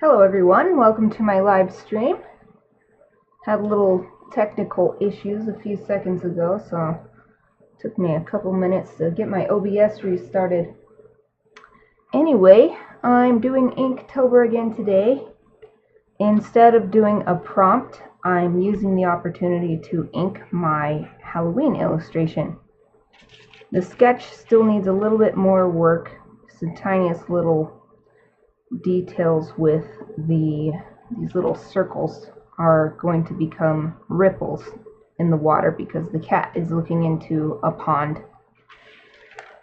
Hello everyone, welcome to my live stream. Had a little technical issues a few seconds ago, so it took me a couple minutes to get my OBS restarted. Anyway, I'm doing Inktober again today. Instead of doing a prompt, I'm using the opportunity to ink my Halloween illustration. The sketch still needs a little bit more work, just the tiniest little details with these little circles are going to become ripples in the water because the cat is looking into a pond.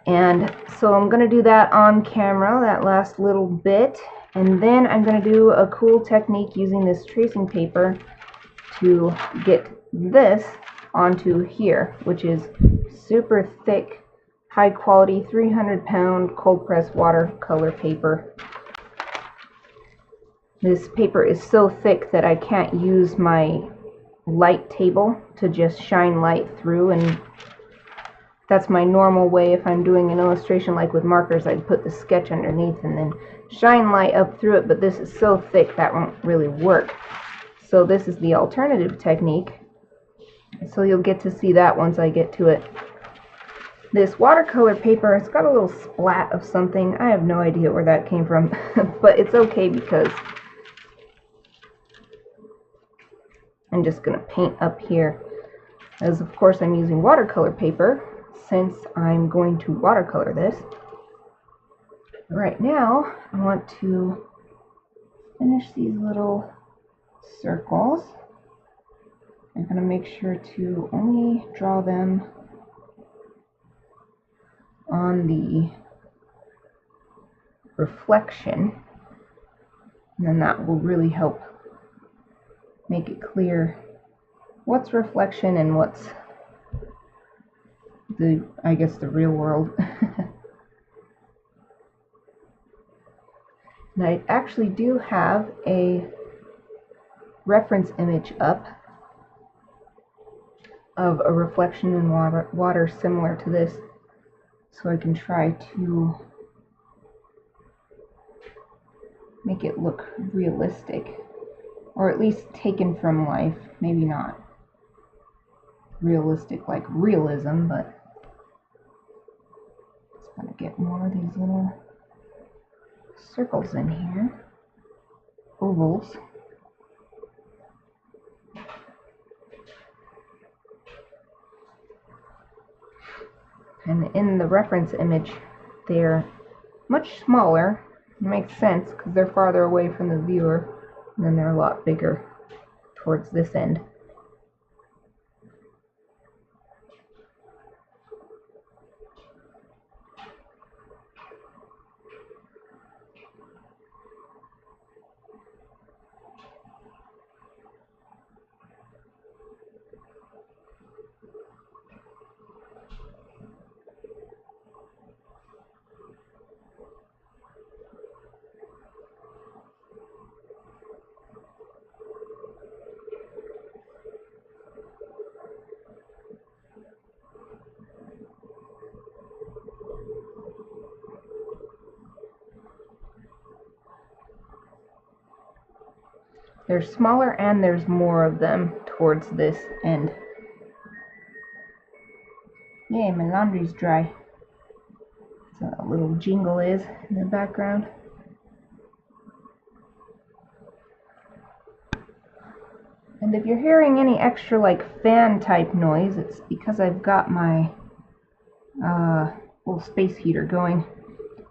And so I'm going to do that on camera, that last little bit, and then I'm going to do a cool technique using this tracing paper to get this onto here, which is super thick, high quality 300-pound cold press watercolor paper. This paper is so thick that I can't use my light table to just shine light through, and that's my normal way. If I'm doing an illustration like with markers, I'd put the sketch underneath and then shine light up through it, but this is so thick that won't really work. So this is the alternative technique. So you'll get to see that once I get to it. This watercolor paper, it's got a little splat of something. I have no idea where that came from, but it's okay because I'm just going to paint up here, as of course I'm using watercolor paper since I'm going to watercolor this. Right now I want to finish these little circles. I'm going to make sure to only draw them on the reflection, and then that will really help make it clear what's reflection and what's the, I guess, the real world. And I actually do have a reference image up of a reflection in water similar to this, so I can try to make it look realistic. Or at least taken from life, maybe not realistic like realism, but just gotta get more of these little circles in here, ovals. And in the reference image, they're much smaller. It makes sense because they're farther away from the viewer. And then they're a lot bigger towards this end. They're smaller and there's more of them towards this end. Yay, my laundry's dry. So a little jingle is in the background. And if you're hearing any extra like fan type noise, it's because I've got my little space heater going.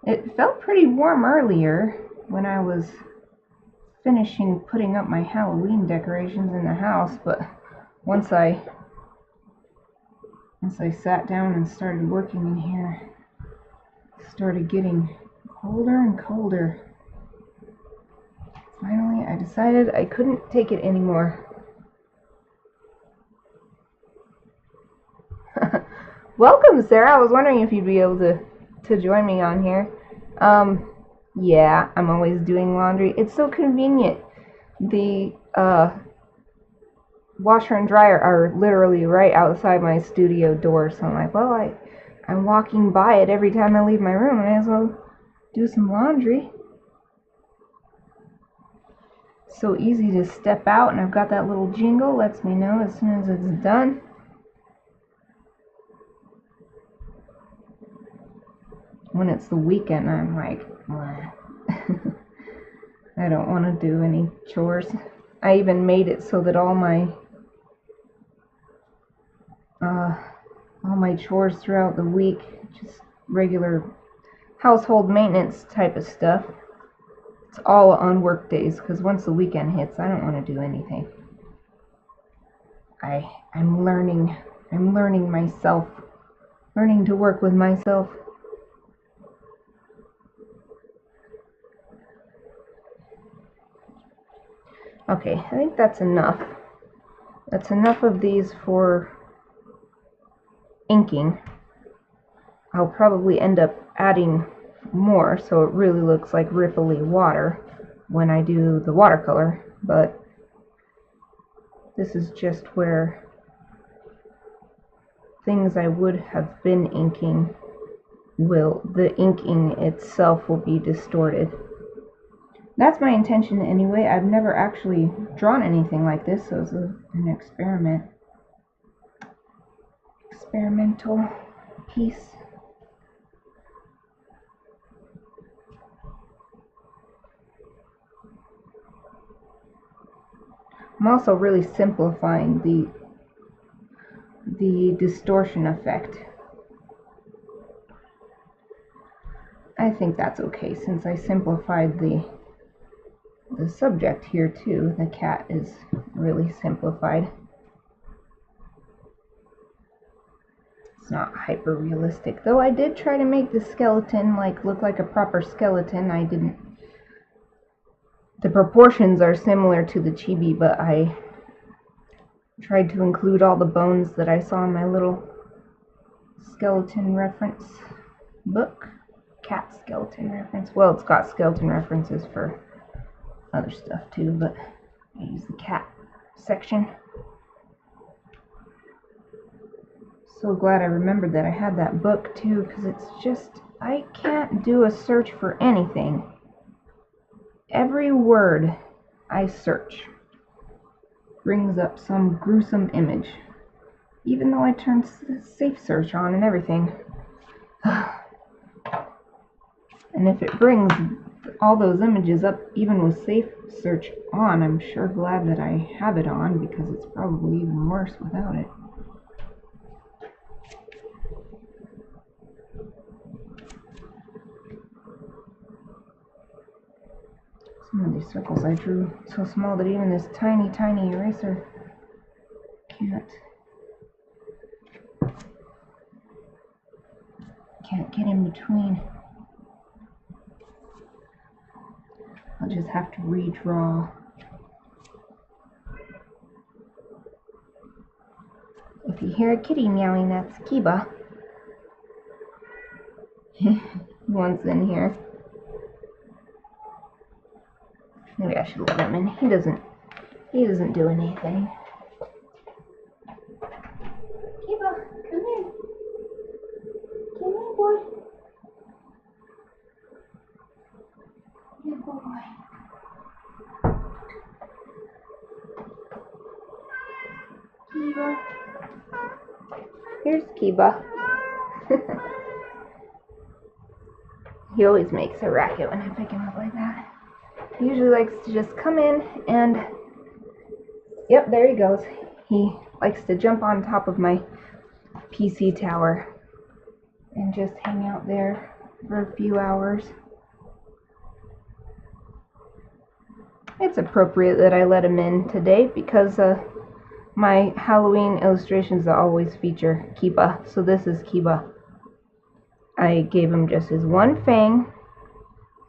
It felt pretty warm earlier when I was finishing putting up my Halloween decorations in the house, but once I sat down and started working in here, it started getting colder and colder. Finally, I decided I couldn't take it anymore. Welcome, Sarah. I was wondering if you'd be able to join me on here. Yeah, I'm always doing laundry. It's so convenient. The washer and dryer are literally right outside my studio door, so I'm like, well, I'm walking by it every time I leave my room. I may as well do some laundry. So easy to step out, and I've got that little jingle, lets me know as soon as it's done. When it's the weekend, I'm like, I don't want to do any chores. I even made it so that all my chores throughout the week, just regular household maintenance type of stuff, it's all on work days, because once the weekend hits, I don't want to do anything. I'm learning myself, learning to work with myself. Okay, I think that's enough. That's enough of these for inking. I'll probably end up adding more so it really looks like ripply water when I do the watercolor, but this is just where things I would have been inking the inking itself will be distorted. That's my intention anyway. I've never actually drawn anything like this, so it's an experimental piece. I'm also really simplifying the distortion effect. I think that's okay since I simplified the subject here too. The cat is really simplified. It's not hyper realistic, though I did try to make the skeleton look like a proper skeleton. I didn't. The proportions are similar to the chibi, but I tried to include all the bones that I saw in my little skeleton reference book. Cat skeleton reference. Well, it's got skeleton references for other stuff too, but I use the cat section. So glad I remembered that I had that book too, because it's just, I can't do a search for anything. Every word I search brings up some gruesome image, even though I turned safe search on and everything. And if it brings all those images up even with safe search on, I'm sure glad that I have it on, because it's probably even worse without it. Some of these circles I drew so small that even this tiny eraser can't get in between. I'll just have to redraw. If you hear a kitty meowing, that's Kiba. He wants in here. Maybe I should let him in. He doesn't do anything. Kiba, come in. Come in, boy. Good boy. Kiba. Here's Kiba. He always makes a racket when I pick him up like that. He usually likes to just come in and, yep, there he goes. He likes to jump on top of my PC tower and just hang out there for a few hours. It's appropriate that I let him in today because my Halloween illustrations always feature Kiba, so this is Kiba. I gave him just his one fang.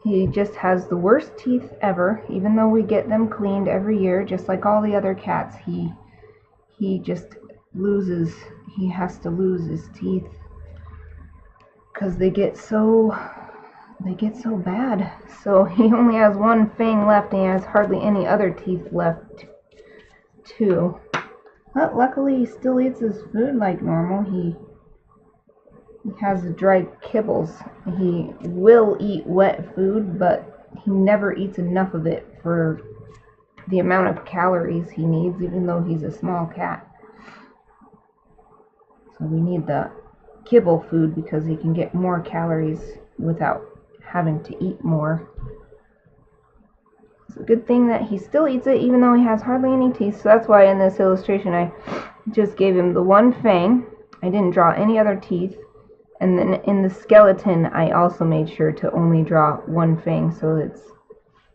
He just has the worst teeth ever, even though we get them cleaned every year, just like all the other cats. He just loses, he has to lose his teeth because they get so bad. So he only has one fang left and he has hardly any other teeth left too. But luckily he still eats his food like normal. He has dry kibbles. He will eat wet food, but he never eats enough of it for the amount of calories he needs, even though he's a small cat. So we need the kibble food because he can get more calories without having to eat more. It's a good thing that he still eats it even though he has hardly any teeth. So that's why in this illustration I just gave him the one fang. I didn't draw any other teeth. And then in the skeleton I also made sure to only draw one fang, so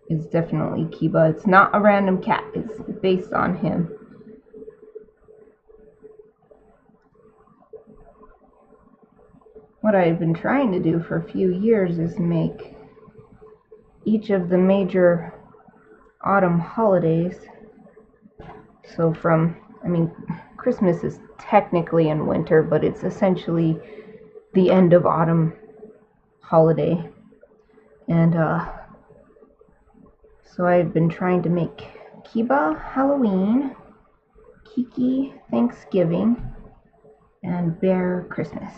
it's definitely Kiba. It's not a random cat. It's based on him. What I've been trying to do for a few years is make each of the major autumn holidays. So Christmas is technically in winter, but it's essentially the end of autumn holiday. And so I've been trying to make Kiba Halloween, Kiki Thanksgiving, and Bear Christmas.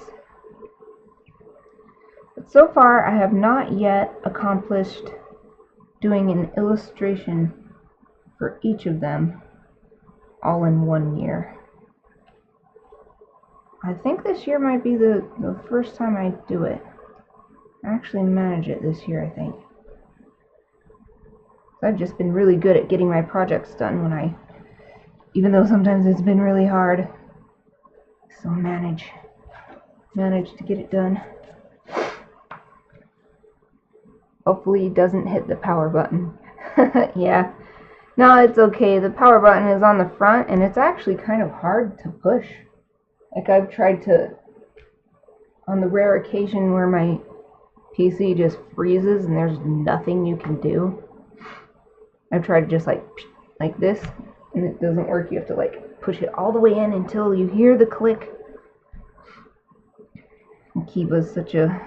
But so far I have not yet accomplished doing an illustration for each of them all in 1 year. I think this year might be the first time I do it. I actually manage it this year, I think. I've just been really good at getting my projects done even though sometimes it's been really hard. So manage to get it done. Hopefully it doesn't hit the power button. Yeah. No, it's okay. The power button is on the front and it's actually kind of hard to push. Like I've tried to, on the rare occasion where my PC just freezes and there's nothing you can do, I've tried just like this, and it doesn't work. You have to like push it all the way in until you hear the click. And Kiba's such a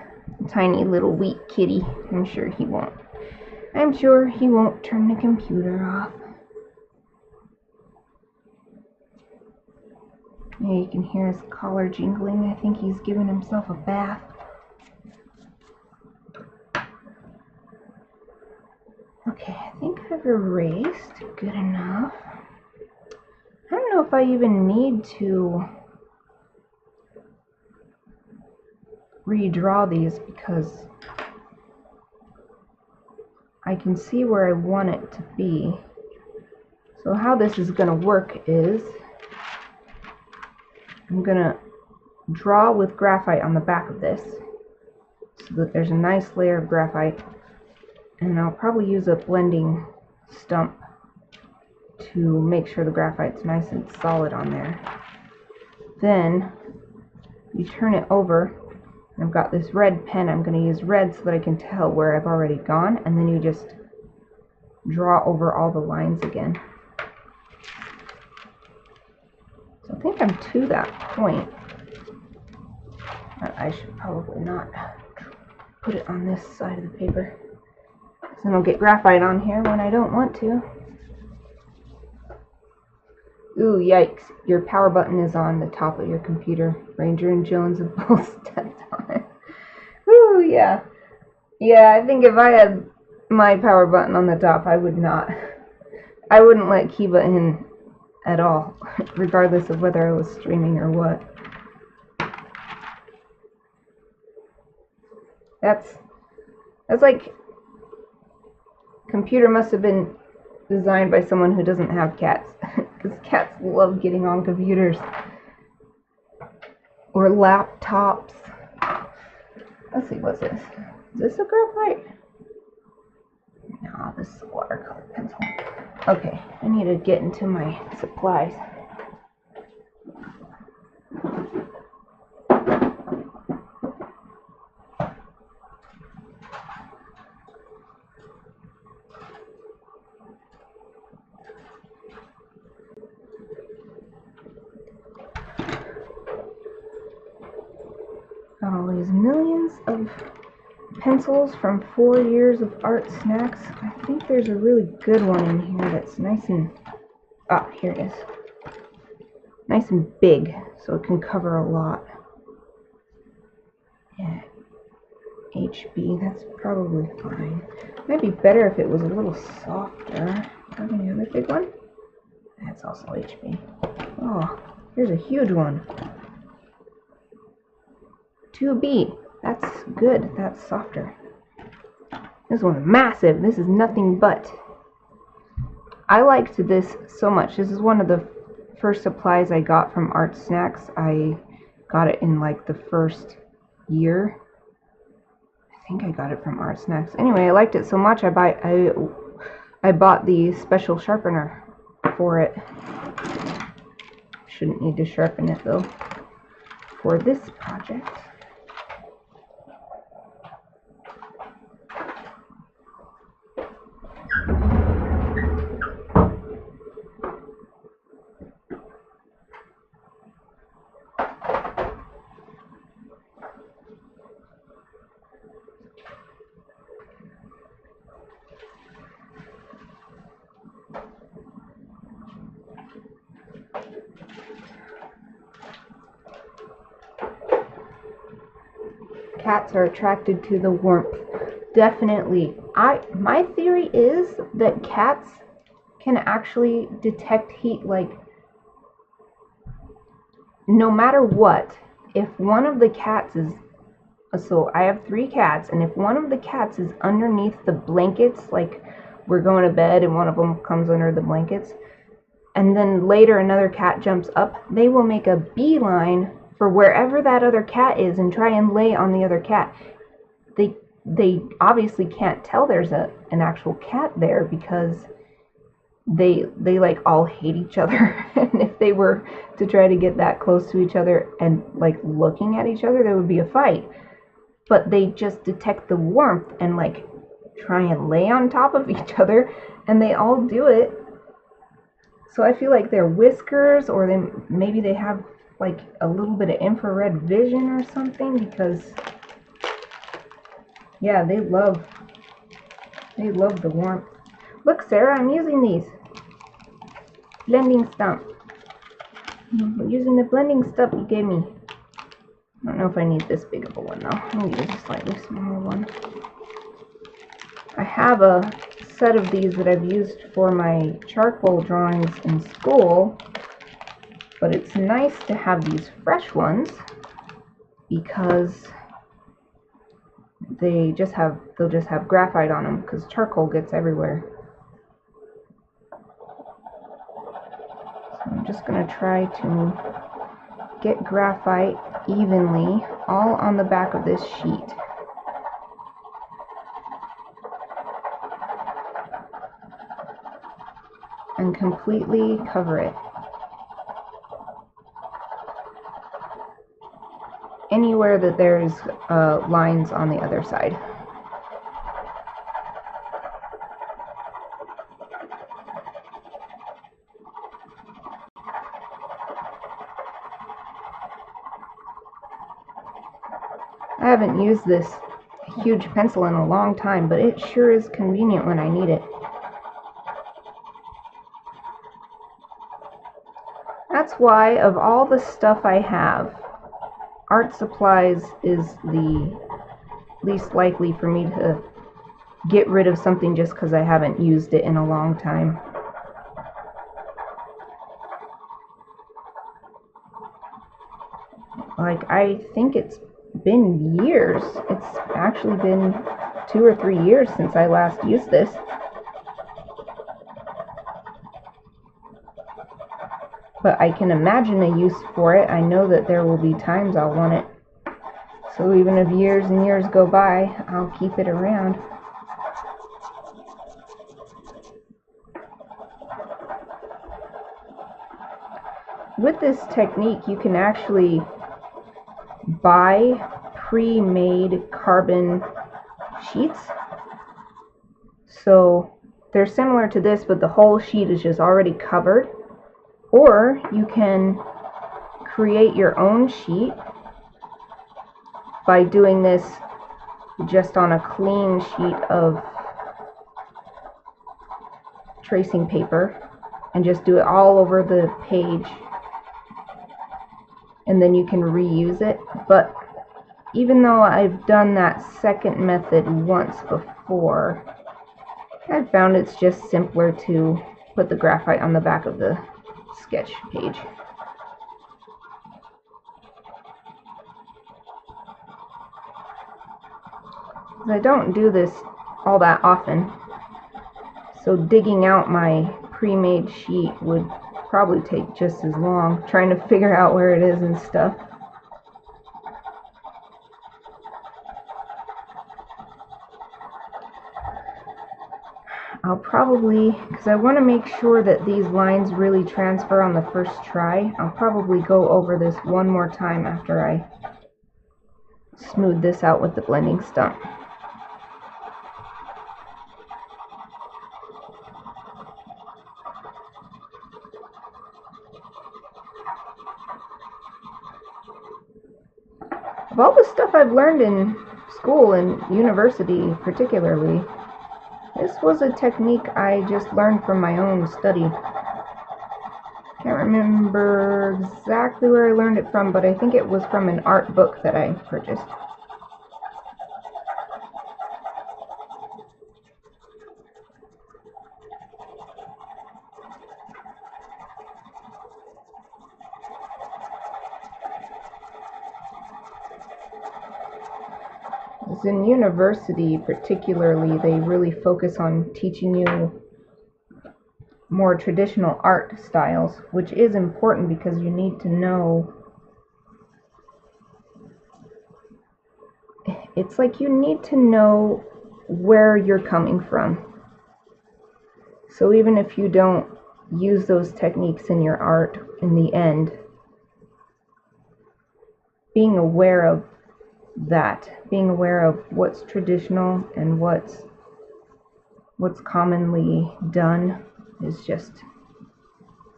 tiny little weak kitty. I'm sure he won't turn the computer off. Yeah, you can hear his collar jingling. I think he's giving himself a bath. Okay, I think I've erased good enough. I don't know if I even need to redraw these because I can see where I want it to be. So how this is going to work is I'm going to draw with graphite on the back of this so that there's a nice layer of graphite, and I'll probably use a blending stump to make sure the graphite's nice and solid on there. Then you turn it over. I've got this red pen. I'm going to use red so that I can tell where I've already gone, and then you just draw over all the lines again. So I think I'm to that point. I should probably not put it on this side of the paper, because then I'll get graphite on here when I don't want to. Ooh, yikes. Your power button is on the top of your computer. Ranger and Jones have both stepped on it. Ooh, yeah. Yeah, I think if I had my power button on the top, I wouldn't let Kiba in at all, regardless of whether I was streaming or what. That's like, computer must have been designed by someone who doesn't have cats, because cats love getting on computers or laptops. Let's see, what's this? Is this a graphite? No, this is a watercolor pencil. Okay, I need to get into my supplies. Got all these millions of pencils from 4 years of art snacks. I think there's a really good one in here that's nice and... Ah, here it is. Nice and big, so it can cover a lot. Yeah. HB, that's probably fine. Might be better if it was a little softer. have any other big one? That's also HB. Oh, here's a huge one. 2B. That's good. That's softer. This one's massive. This is nothing but. I liked this so much. This is one of the first supplies I got from Art Snacks. I got it in like the first year. I think I got it from Art Snacks. Anyway, I liked it so much I bought the special sharpener for it. Shouldn't need to sharpen it though for this project. Cats are attracted to the warmth. Definitely. My theory is that cats can actually detect heat, like no matter what. If one of the cats is, so I have 3 cats, and if one of the cats is underneath the blankets, like we're going to bed and one of them comes under the blankets, and then later another cat jumps up, they will make a beeline for wherever that other cat is and try and lay on the other cat. They obviously can't tell there's an actual cat there because they like all hate each other. And if they were to try to get that close to each other and like looking at each other, there would be a fight. But they just detect the warmth and like try and lay on top of each other, and they all do it. So I feel like they're whiskers, or maybe they have like a little bit of infrared vision or something, because yeah, they love the warmth. Look, Sarah, I'm using these blending stump. I'm using the blending stump you gave me. I don't know if I need this big of a one though. I'll use a slightly smaller one. I have a set of these that I've used for my charcoal drawings in school, but it's nice to have these fresh ones because they'll just have graphite on them, because charcoal gets everywhere. So I'm just going to try to get graphite evenly all on the back of this sheet. And completely cover it. Anywhere that there's lines on the other side. I haven't used this huge pencil in a long time, but it sure is convenient when I need it. That's why, of all the stuff I have, art supplies is the least likely for me to get rid of something just because I haven't used it in a long time. Like, I think it's been years. It's actually been 2 or 3 years since I last used this. But I can imagine a use for it. I know that there will be times I'll want it. So even if years and years go by, I'll keep it around. With this technique, you can actually buy pre-made carbon sheets. So they're similar to this, but the whole sheet is just already covered. Or you can create your own sheet by doing this just on a clean sheet of tracing paper and just do it all over the page, and then you can reuse it. But even though I've done that second method once before, I found it's just simpler to put the graphite on the back of the sketch page. I don't do this all that often, so digging out my pre-made sheet would probably take just as long, trying to figure out where it is and stuff. I'll probably, because I want to make sure that these lines really transfer on the first try, I'll probably go over this one more time after I smooth this out with the blending stump. Of all the stuff I've learned in school and university particularly, this was a technique I just learned from my own study. Can't remember exactly where I learned it from, but I think it was from an art book that I purchased. In university particularly, they really focus on teaching you more traditional art styles, which is important because you need to know, it's like you need to know where you're coming from. So even if you don't use those techniques in your art in the end, being aware of that, being aware of what's traditional and what's commonly done is just,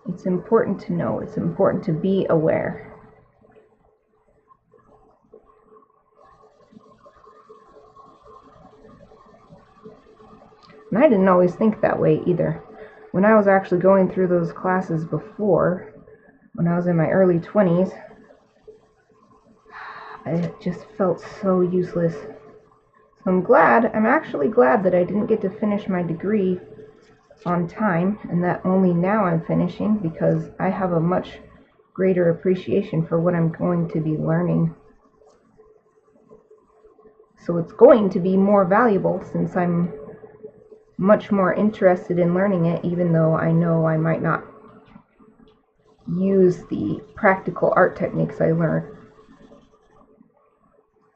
it's important to know, it's important to be aware. And I didn't always think that way either. When I was actually going through those classes before, when I was in my early 20s, it just felt so useless. So I'm actually glad that I didn't get to finish my degree on time, and that only now I'm finishing, because I have a much greater appreciation for what I'm going to be learning. So it's going to be more valuable since I'm much more interested in learning it, even though I know I might not use the practical art techniques I learned.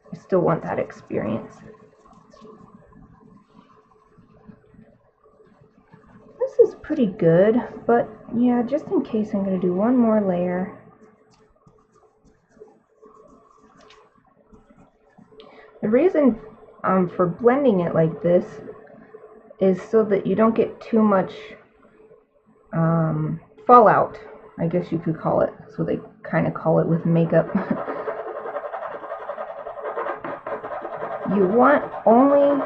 I still want that experience. This is pretty good, but yeah, just in case, I'm going to do one more layer. The reason for blending it like this is so that you don't get too much fallout, I guess you could call it. So they kind of call it with makeup. You want only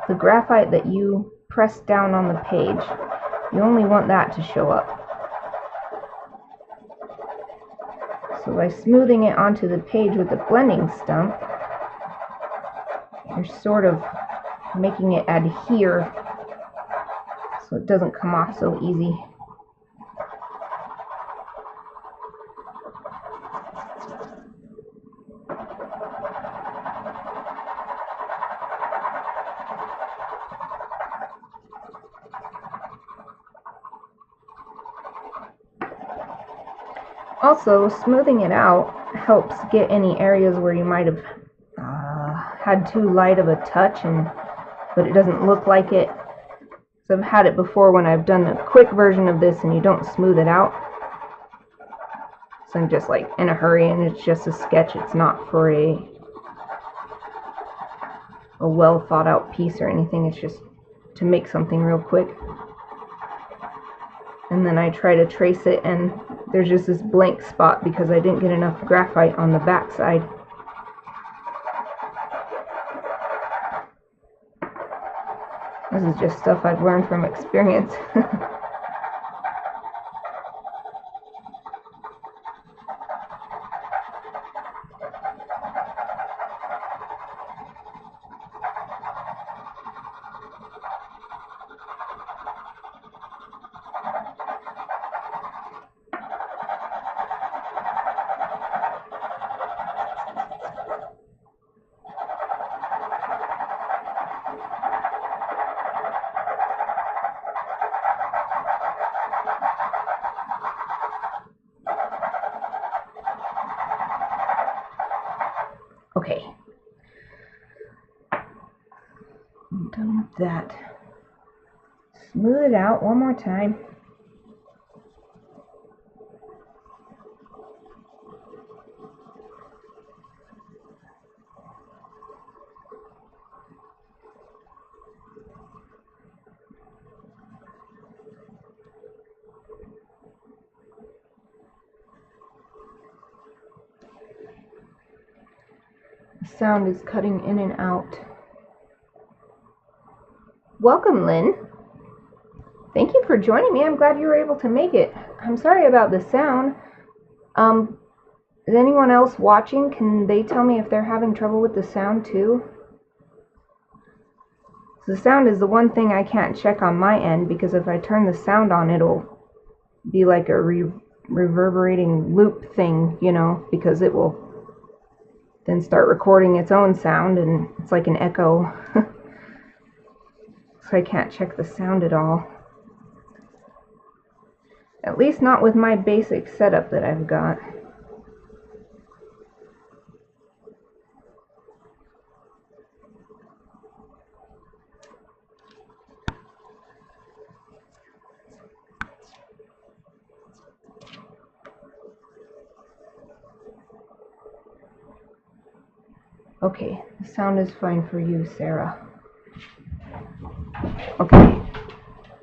the graphite that you press down on the page. You only want that to show up. So by smoothing it onto the page with the blending stump, you're sort of making it adhere so it doesn't come off so easy. Also, smoothing it out helps get any areas where you might have had too light of a touch, but it doesn't look like it. So I've had it before when I've done a quick version of this and you don't smooth it out. So I'm just like in a hurry and it's just a sketch. It's not for a well thought out piece or anything. It's just to make something real quick. And then I try to trace it and there's just this blank spot because I didn't get enough graphite on the back side. This is just stuff I've learned from experience. I'm done with that. Smooth it out one more time. The sound is cutting in and out. Welcome, Lynn. Thank you for joining me. I'm glad you were able to make it. I'm sorry about the sound. Is anyone else watching? Can they tell me if they're having trouble with the sound too? The sound is the one thing I can't check on my end, because if I turn the sound on, it'll be like a reverberating loop thing, you know, because it will then start recording its own sound, and it's like an echo. So I can't check the sound at all. At least not with my basic setup that I've got. Okay, the sound is fine for you, Sarah. Okay.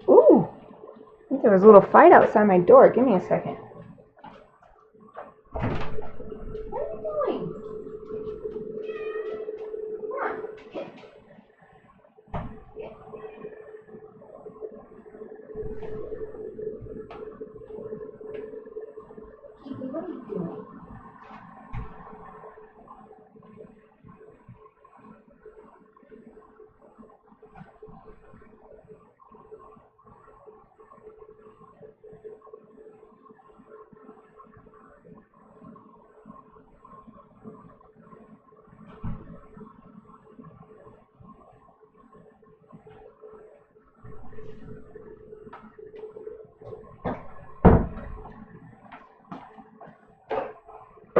Ooh! I think there was a little fight outside my door. Give me a second. What are you doing? Come on. Get. Kiki, what are you doing?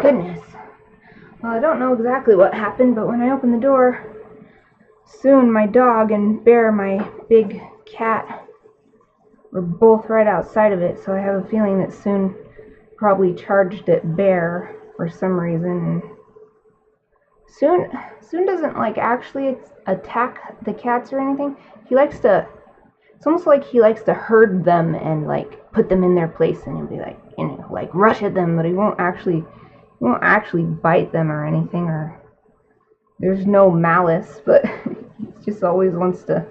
Goodness. Well, I don't know exactly what happened, but when I opened the door, soon my dog and Bear, my big cat, were both right outside of it, so I have a feeling that Soon probably charged at Bear for some reason. Soon doesn't like actually attack the cats or anything. He likes to, it's almost like he likes to herd them and like put them in their place, and he'll be like, you know, like rush at them, but he won't actually bite them or anything, or there's no malice, but he just always wants to,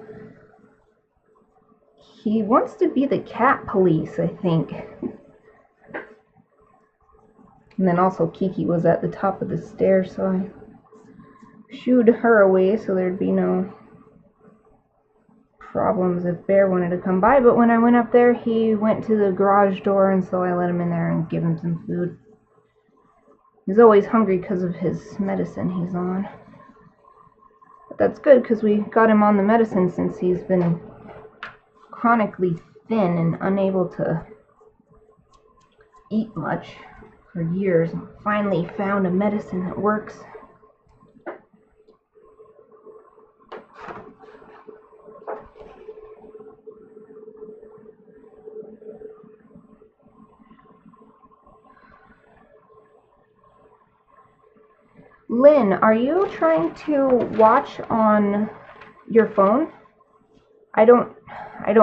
he wants to be the cat police, I think. And then also Kiki was at the top of the stairs, so I shooed her away so there'd be no problems if Bear wanted to come by. But when I went up there, he went to the garage door, and so I let him in there and give him some food. He's always hungry because of his medicine he's on. But that's good, because we got him on the medicine since he's been chronically thin and unable to eat much for years. Finally found a medicine that works. Lynn, are you trying to watch on your phone? I don't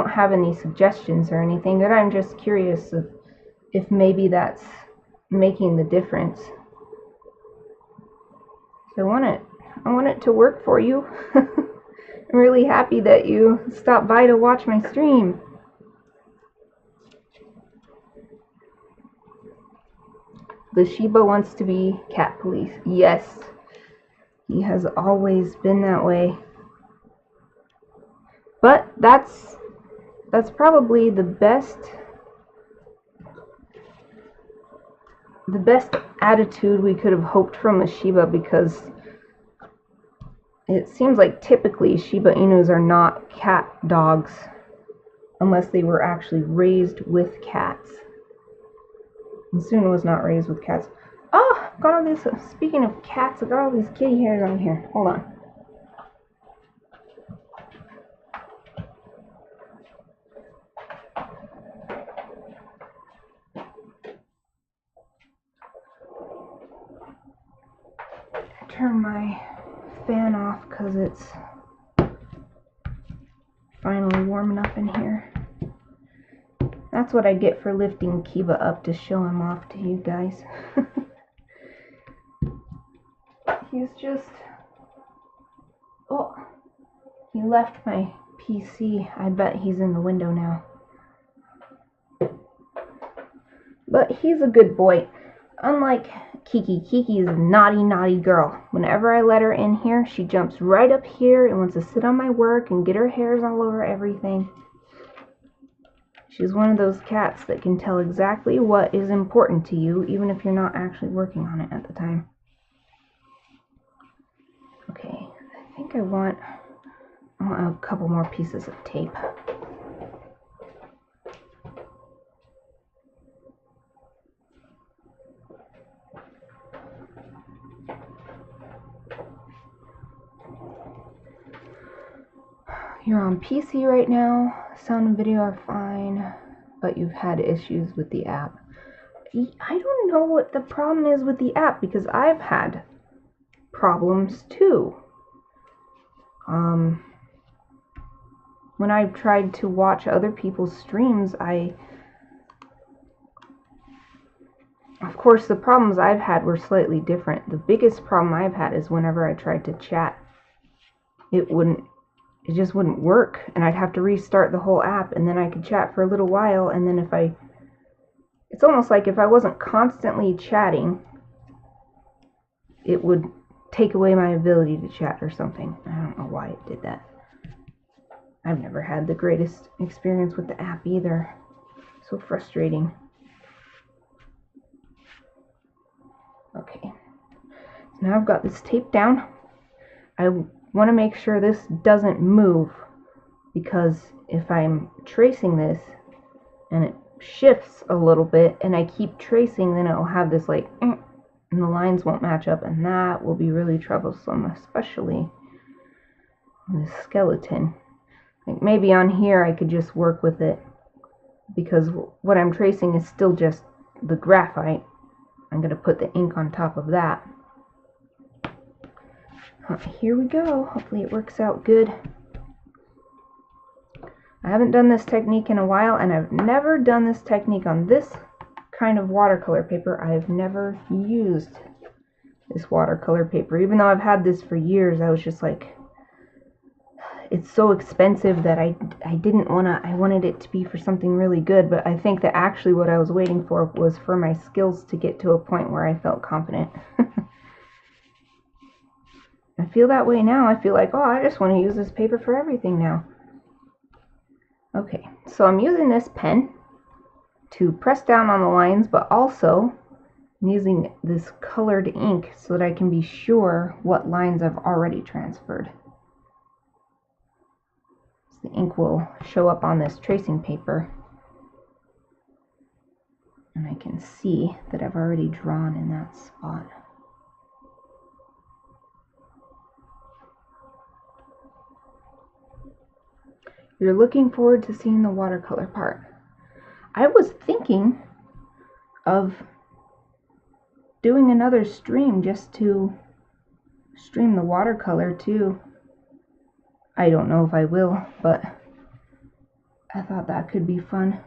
have any suggestions or anything, but I'm just curious if maybe that's making the difference. So I want it to work for you. I'm really happy that you stopped by to watch my stream. The Shiba wants to be cat police. Yes, he has always been that way. But that's probably the best attitude we could have hoped from a Shiba, because it seems like typically Shiba Inus are not cat dogs unless they were actually raised with cats. And Soon was not raised with cats. Oh, got all these, speaking of cats, I got all these kitty hairs on here. Hold on. turn my fan off because it's finally warm enough in here. That's what I get for lifting Kiba up to show him off to you guys. He's just... Oh, he left my PC. I bet he's in the window now. But he's a good boy. Unlike Kiki. Kiki is a naughty, naughty girl. Whenever I let her in here, she jumps right up here and wants to sit on my work and get her hairs all over everything. She's one of those cats that can tell exactly what is important to you, even if you're not actually working on it at the time. Okay, I think I want a couple more pieces of tape. You're on PC right now. Sound and video are fine, but you've had issues with the app. I don't know what the problem is with the app because I've had problems too. When I've tried to watch other people's streams, of course, the problems I've had were slightly different. The biggest problem I've had is whenever I tried to chat, it just wouldn't work, and I'd have to restart the whole app, and then I could chat for a little while, and then it's almost like if I wasn't constantly chatting, it would take away my ability to chat or something. I don't know why it did that. I've never had the greatest experience with the app either. So frustrating. Okay, so now I've got this taped down. I want to make sure this doesn't move, because if I'm tracing this and it shifts a little bit and I keep tracing, then it'll have this like and the lines won't match up, and that will be really troublesome, especially with the skeleton. Like maybe on here I could just work with it, because what I'm tracing is still just the graphite. I'm going to put the ink on top of that. Here we go. Hopefully it works out good. I haven't done this technique in a while, and I've never done this technique on this kind of watercolor paper. I've never used this watercolor paper. Even though I've had this for years, I was just like, it's so expensive that I didn't want to, I wanted it to be for something really good, but I think that actually what I was waiting for was for my skills to get to a point where I felt confident. I feel that way now. I feel like, oh, I just want to use this paper for everything now. Okay, so I'm using this pen to press down on the lines, but also I'm using this colored ink so that I can be sure what lines I've already transferred. So the ink will show up on this tracing paper, and I can see that I've already drawn in that spot. You're looking forward to seeing the watercolor part. I was thinking of doing another stream just to stream the watercolor too. I don't know if I will, but I thought that could be fun.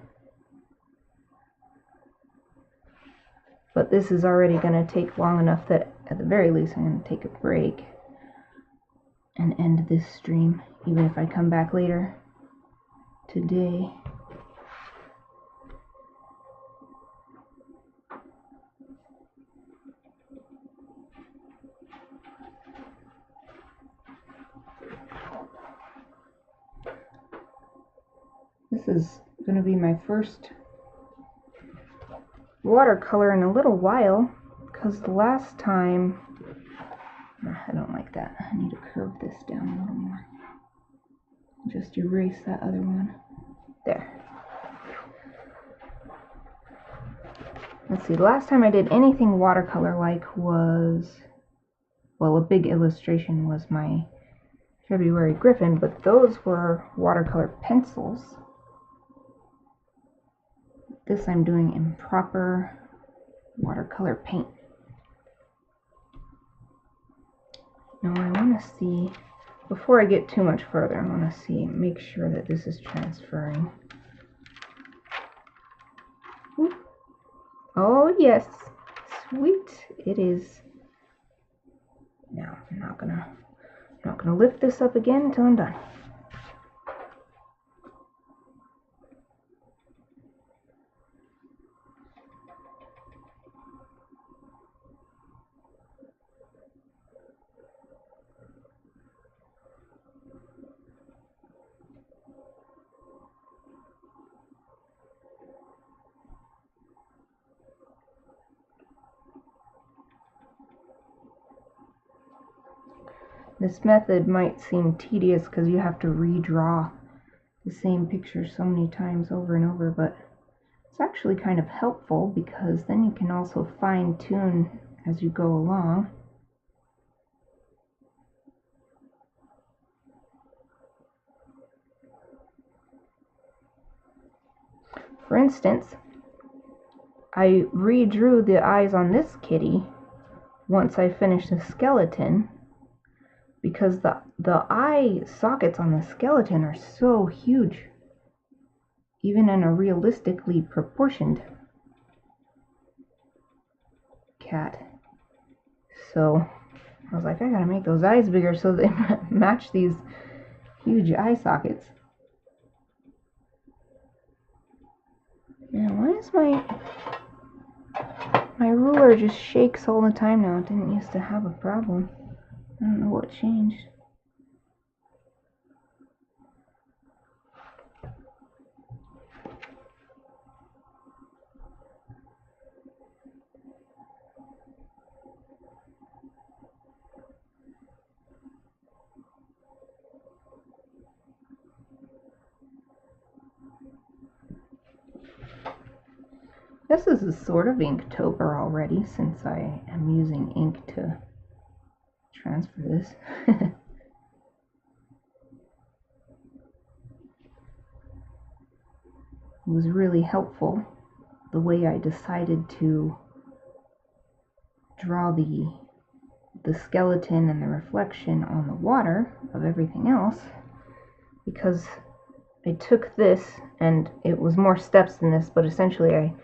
But this is already going to take long enough that at the very least I'm going to take a break and end this stream, even if I come back later today. This is going to be my first watercolor in a little while, because the last time, I don't like that. I need to curve this down a little more. Just erase that other one. There. Let's see, the last time I did anything watercolor-like was, well, a big illustration was my February Griffin, but those were watercolor pencils. This I'm doing in proper watercolor paint. Now I want to see, before I get too much further, I want to see, make sure that this is transferring. Oop. Oh yes, sweet, it is. Now I'm not gonna lift this up again until I'm done. This method might seem tedious because you have to redraw the same picture so many times over and over, but it's actually kind of helpful because then you can also fine-tune as you go along. For instance, I redrew the eyes on this kitty once I finished the skeleton, because the eye sockets on the skeleton are so huge, even in a realistically proportioned cat. So I was like, I gotta make those eyes bigger so they match these huge eye sockets. Man, why is my ruler just shakes all the time now? It didn't used to have a problem. I don't know what changed. This is a sort of Inktober already, since I am using ink to transfer this. It was really helpful the way I decided to draw the skeleton and the reflection on the water of everything else, because I took this, and it was more steps than this, but essentially I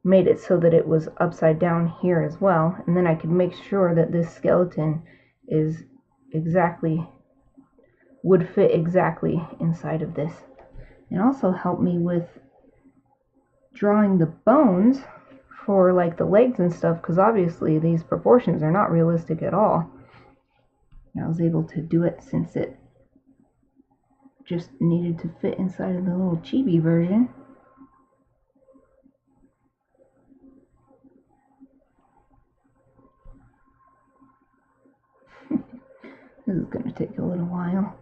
made it so that it was upside down here as well, and then I could make sure that this skeleton is would fit exactly inside of this. It also helped me with drawing the bones for like the legs and stuff, because obviously these proportions are not realistic at all. And I was able to do it since it just needed to fit inside of the little chibi version. This is going to take a little while.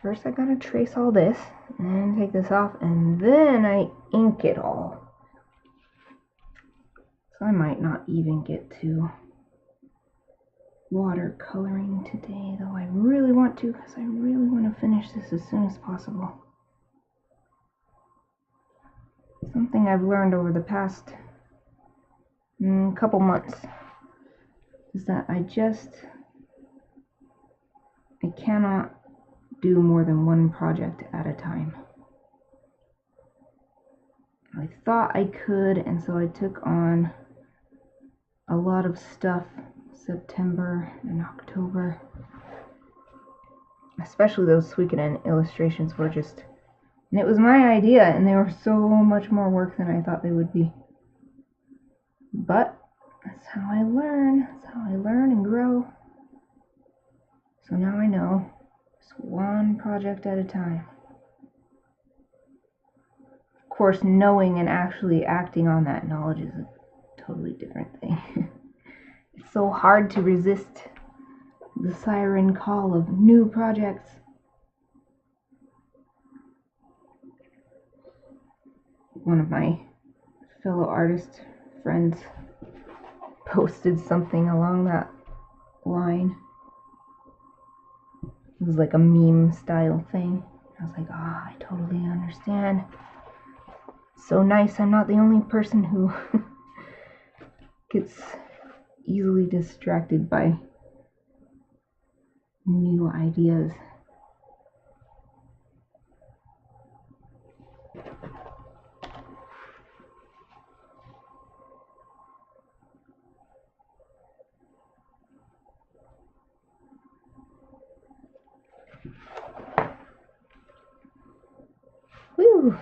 First I gotta trace all this, and then take this off, and then I ink it all. So I might not even get to watercoloring today, though I really want to, because I really want to finish this as soon as possible. Something I've learned over the past couple months is that I cannot do more than one project at a time. I thought I could, and so I took on a lot of stuff September and October. Especially those Suikoden illustrations were just, and it was my idea, and they were so much more work than I thought they would be. But that's how I learn. That's how I learn and grow. So now I know, just one project at a time. Of course, knowing and actually acting on that knowledge is a totally different thing. It's so hard to resist the siren call of new projects. One of my fellow artist friends posted something along that line. It was like a meme style thing. I was like, I totally understand. So nice, I'm not the only person who gets easily distracted by new ideas. Whew!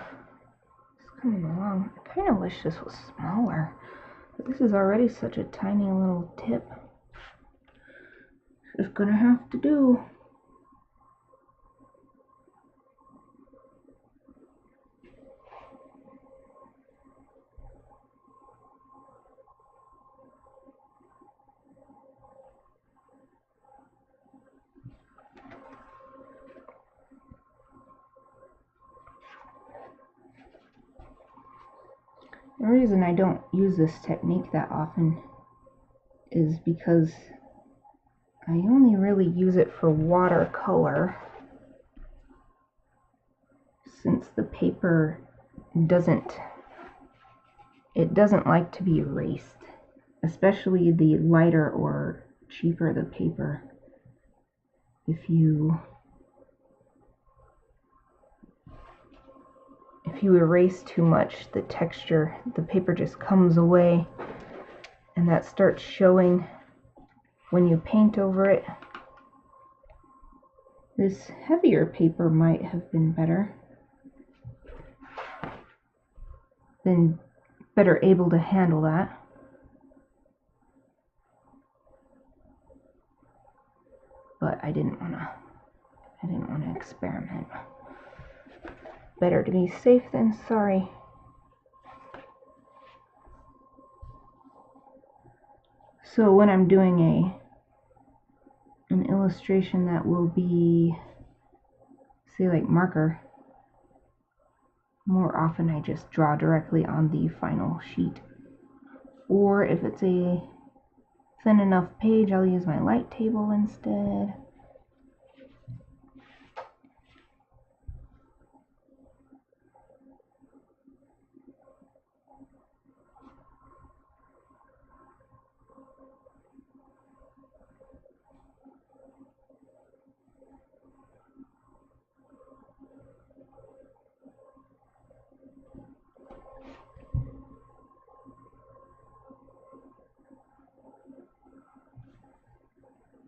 It's coming along. I kind of wish this was smaller, but this is already such a tiny little tip. It's gonna have to do. The reason I don't use this technique that often is because I only really use it for watercolor, since the paper doesn't like to be erased, especially the lighter or cheaper the paper. If you erase too much, the texture, the paper just comes away, and that starts showing when you paint over it. This heavier paper might have been better able to handle that. But I didn't want to experiment. Better to be safe than sorry. So when I'm doing an illustration that will be, say, like marker, more often I just draw directly on the final sheet. Or if it's a thin enough page, I'll use my light table instead.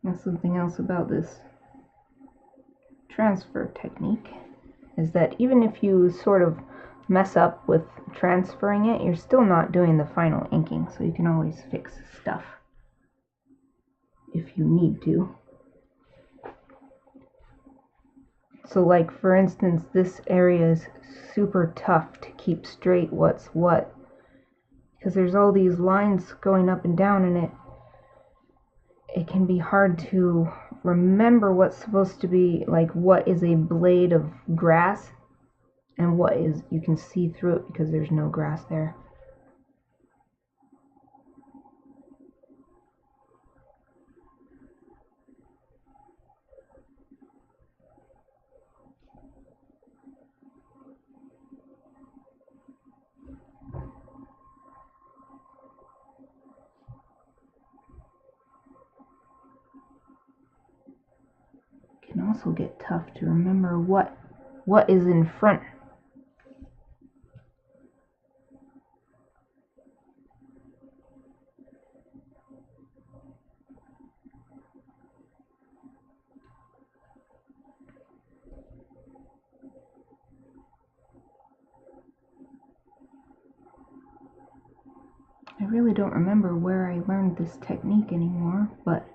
And something else about this transfer technique is that even if you sort of mess up with transferring it, you're still not doing the final inking, so you can always fix stuff if you need to. So like for instance, this area is super tough to keep straight what's what, because there's all these lines going up and down, and it can be hard to remember what's supposed to be, like what is a blade of grass and what is, you can see through it because there's no grass there. It can also get tough to remember what is in front. I really don't remember where I learned this technique anymore, but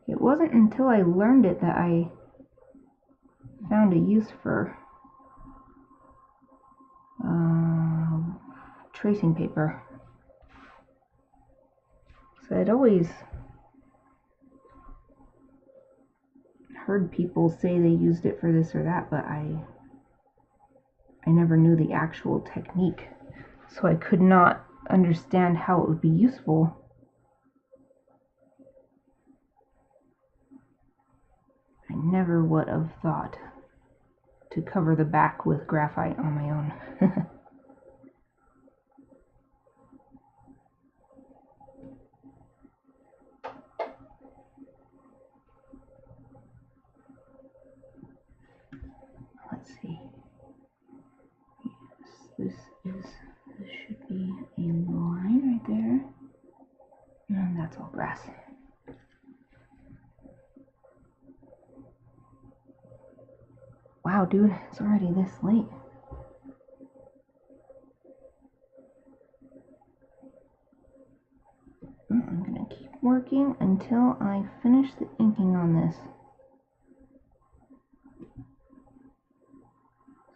it wasn't until I learned it that I found a use for tracing paper. So I'd always heard people say they used it for this or that, but I never knew the actual technique, so I could not understand how it would be useful. I never would have thought to cover the back with graphite on my own. This should be a line right there. And that's all grass. Wow, dude, it's already this late. I'm gonna keep working until I finish the inking on this.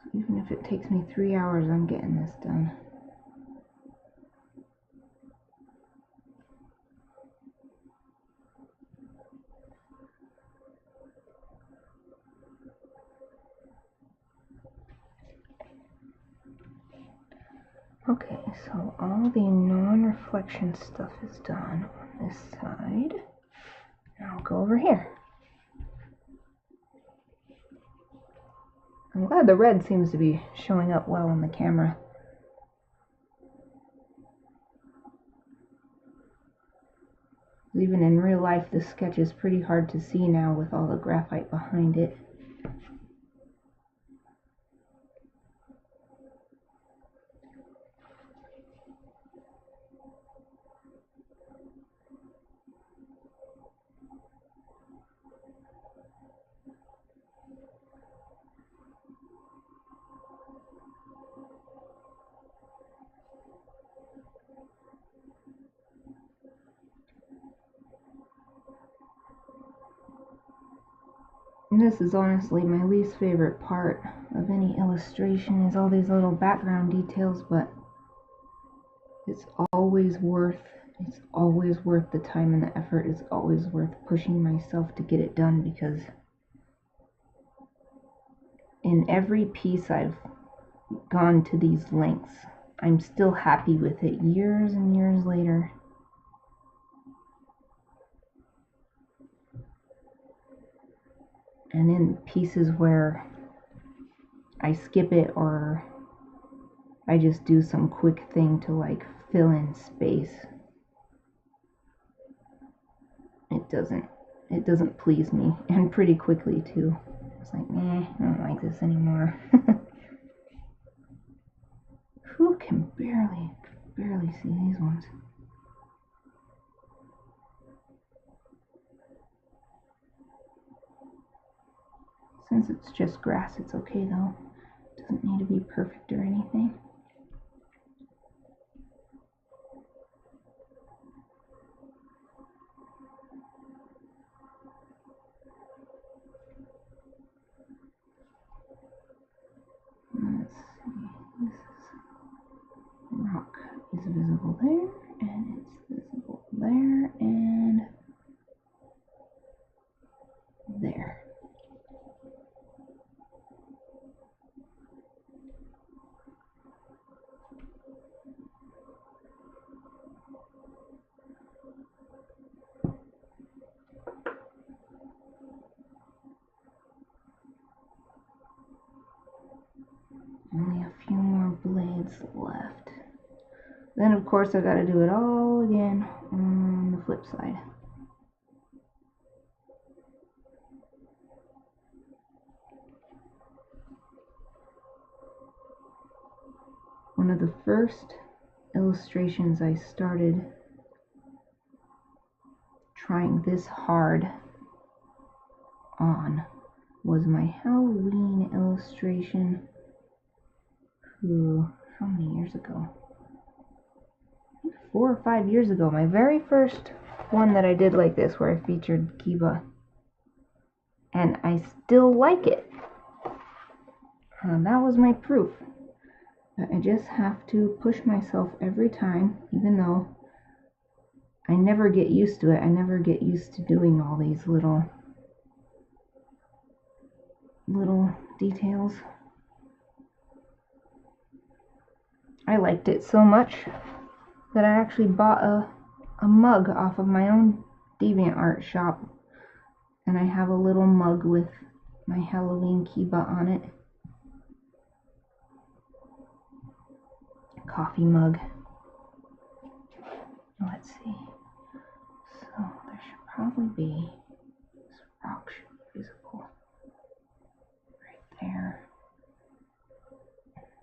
So even if it takes me 3 hours, I'm getting this done. Okay, so all the non-reflection stuff is done on this side. Now I'll go over here. I'm glad the red seems to be showing up well on the camera. Even in real life, this sketch is pretty hard to see now with all the graphite behind it. And this is honestly my least favorite part of any illustration, is all these little background details, but it's always worth the time and the effort. It's always worth pushing myself to get it done, because in every piece I've gone to these lengths, I'm still happy with it years and years later. And in pieces where I skip it or I just do some quick thing to like fill in space, it doesn't please me, and pretty quickly too. It's like, I don't like this anymore. Who can barely see these ones? Since it's just grass, it's okay though. It doesn't need to be perfect or anything. Let's see, this rock is visible there, and it's visible there, and there. Only a few more blades left. Then of course I gotta do it all again on the flip side. One of the first illustrations I started trying this hard on was my Halloween illustration. How many years ago? 4 or 5 years ago. My very first one that I did like this, where I featured Kiba. And I still like it. That was my proof. I just have to push myself every time, even though I never get used to it. I never get used to doing all these little details. I liked it so much that I actually bought a mug off of my own DeviantArt shop, and I have a little mug with my Halloween Kiba on it. Coffee mug. Let's see. So there should probably be, this rock should be visible right there.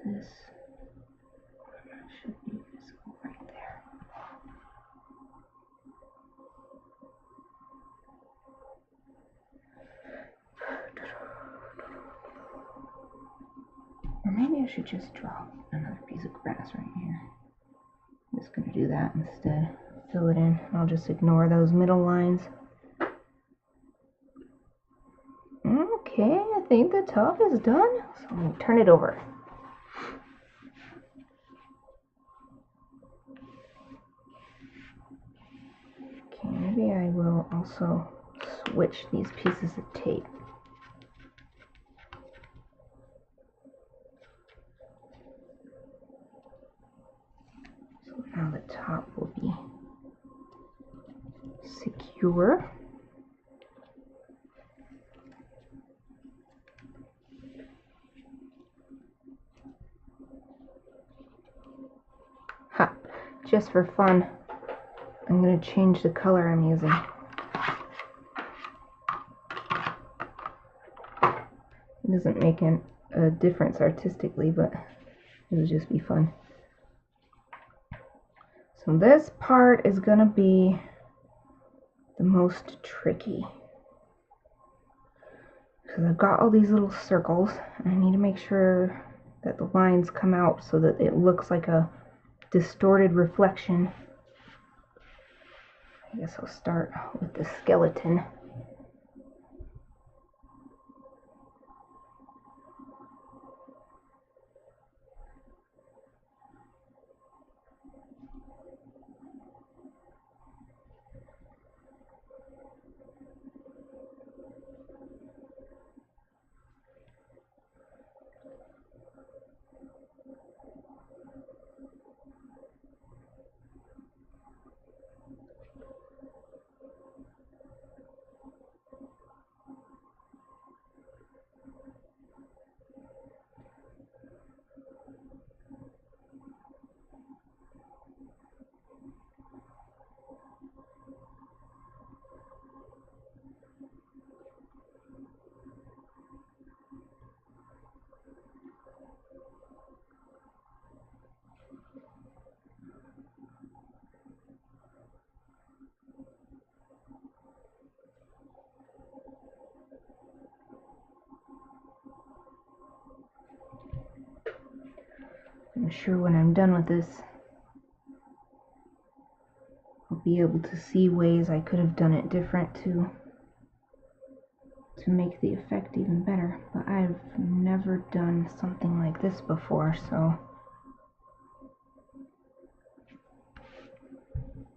This maybe I should just draw another piece of grass right here. I'm just going to do that instead. Fill it in. I'll just ignore those middle lines. Okay, I think the top is done. So I'm going to turn it over. Okay, maybe I will also switch these pieces of tape. So now the top will be secure. Ha! Just for fun, I'm going to change the color I'm using. It doesn't make a difference artistically, but it would just be fun. So this part is going to be the most tricky, because I've got all these little circles and I need to make sure that the lines come out so that it looks like a distorted reflection. I guess I'll start with the skeleton. I'm sure when I'm done with this, I'll be able to see ways I could have done it different to make the effect even better. But I've never done something like this before, so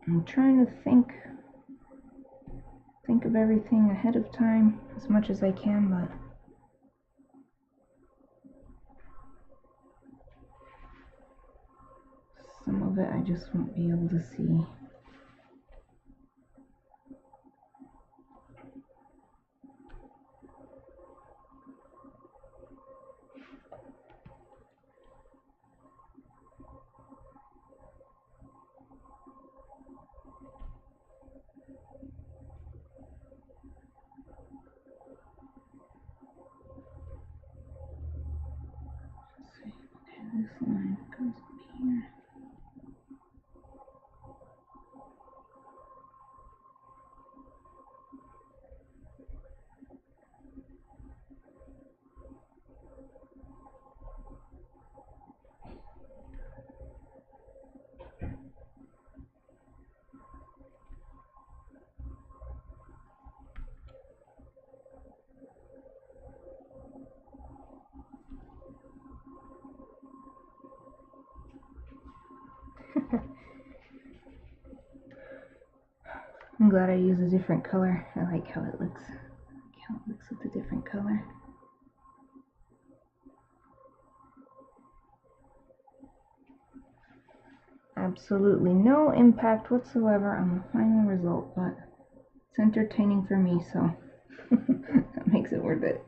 I'm trying to think of everything ahead of time as much as I can, but some of it I just won't be able to see. This line comes up here. I'm glad I use a different color. I like how it looks. With a different color. Absolutely no impact whatsoever on the final result, but it's entertaining for me, so that makes it worth it.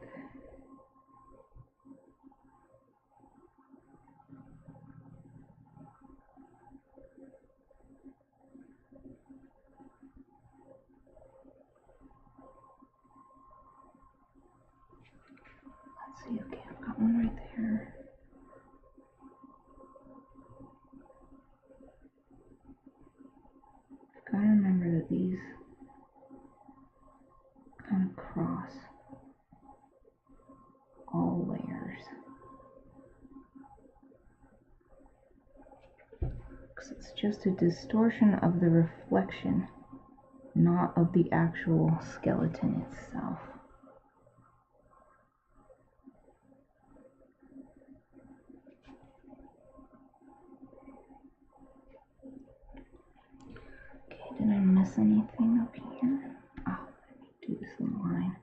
Let's see, okay, I've got one right there. I've got to remember that these kind of cross all layers. just a distortion of the reflection, not of the actual skeleton itself. Okay, did I miss anything up here? Oh, let me do this little line.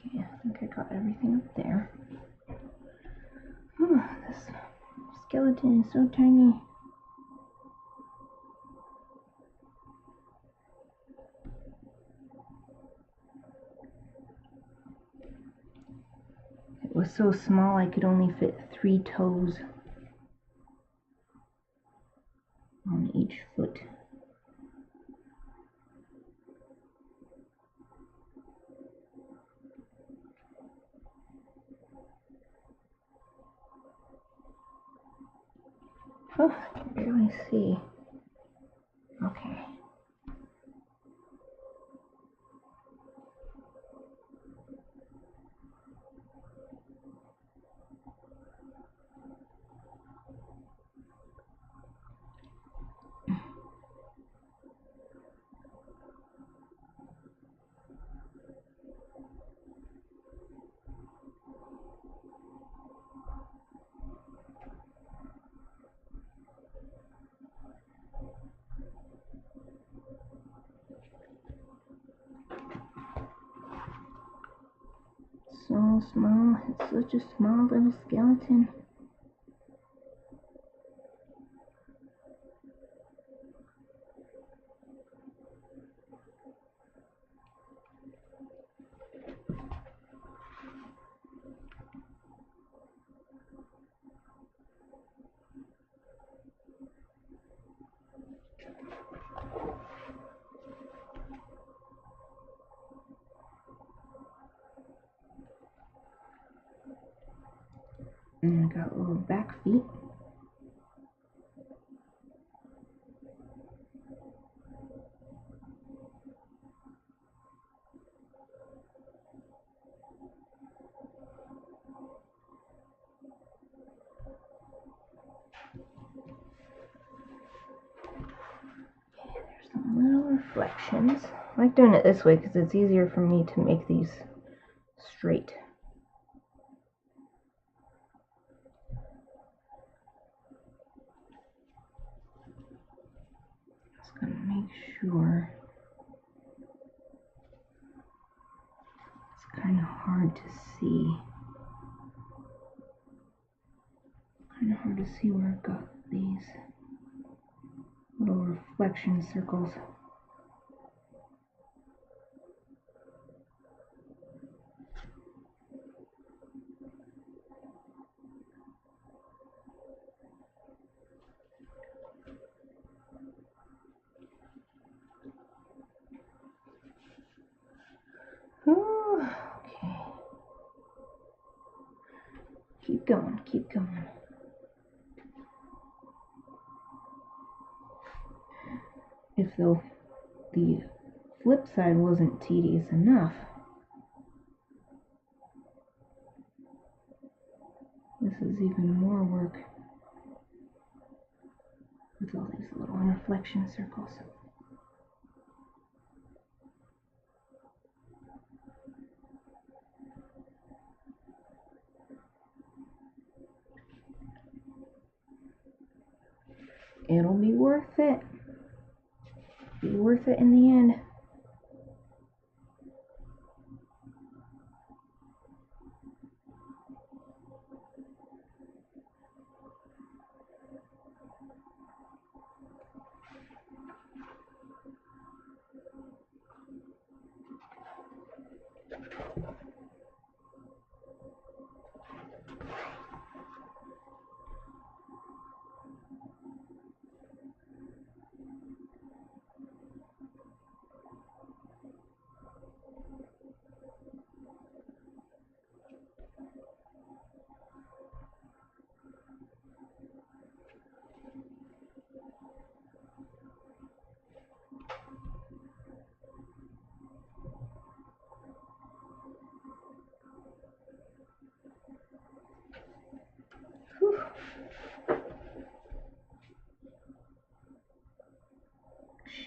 Okay, I think I got everything up there. Oh, this skeleton is so tiny. It was so small I could only fit 3 toes on each foot. Oh, I can barely see. Okay. So small, it's such a small little skeleton. And I got little back feet. Okay, there's some little reflections. I like doing it this way because it's easier for me to make these straight. Just gonna make sure. It's kind of hard to see. Kind of hard to see where I've got these little reflection circles. Ooh, okay. Keep going, keep going. If the flip side wasn't tedious enough, this is even more work with all these little reflection circles. It'll be worth it. Be worth it in the end.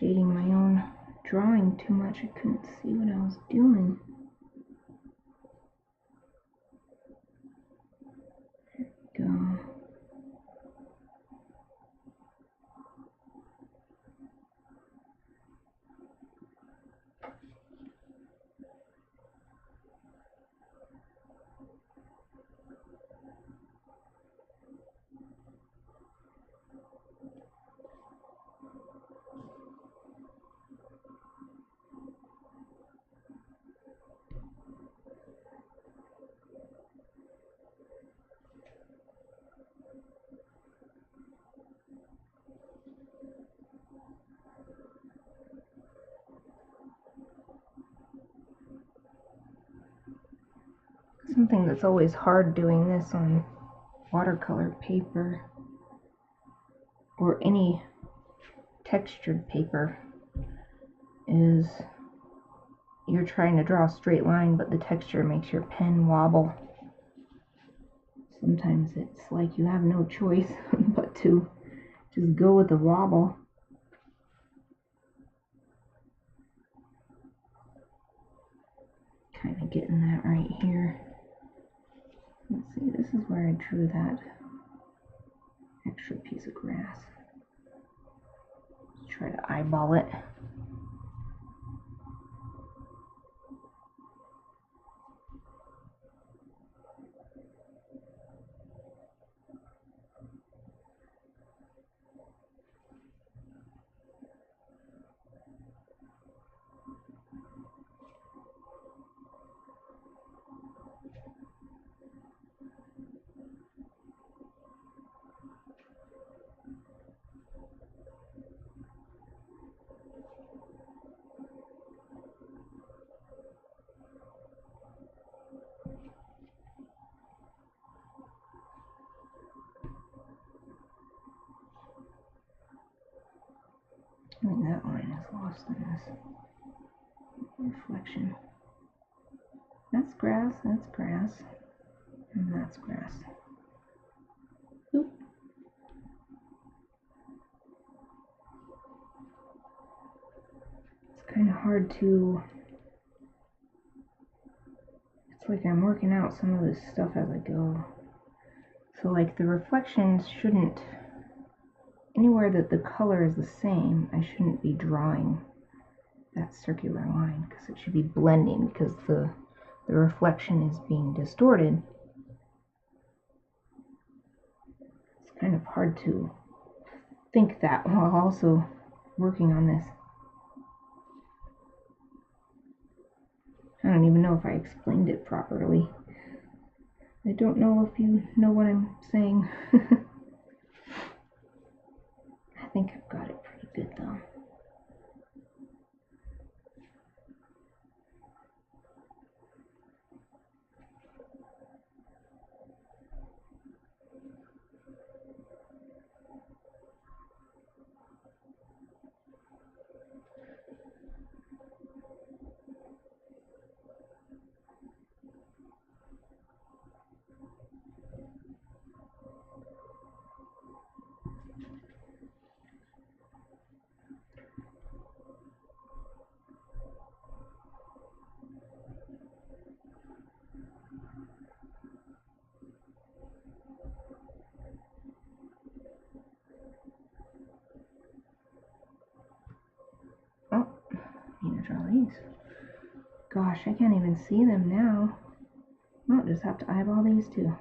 shading my own drawing too much. I couldn't see what I was doing. There we go. Something that's always hard doing this on watercolor paper or any textured paper is you're trying to draw a straight line, but the texture makes your pen wobble. Sometimes it's like you have no choice but to just go with the wobble. Kind of getting that right here. Let's see, this is where I drew that extra piece of grass. Let's try to eyeball it. I think that line is lost in this reflection. That's grass, and that's grass. Oop. It's kind of hard to, it's like I'm working out some of this stuff as I go. So like the reflections shouldn't, anywhere that the color is the same, I shouldn't be drawing that circular line because it should be blending because the reflection is being distorted. It's kind of hard to think that while also working on this. I don't even know if I explained it properly. I don't know if you know what I'm saying. I think I've got it pretty good though. Oh, I need to draw these. Gosh, I can't even see them now. I'll just have to eyeball these too.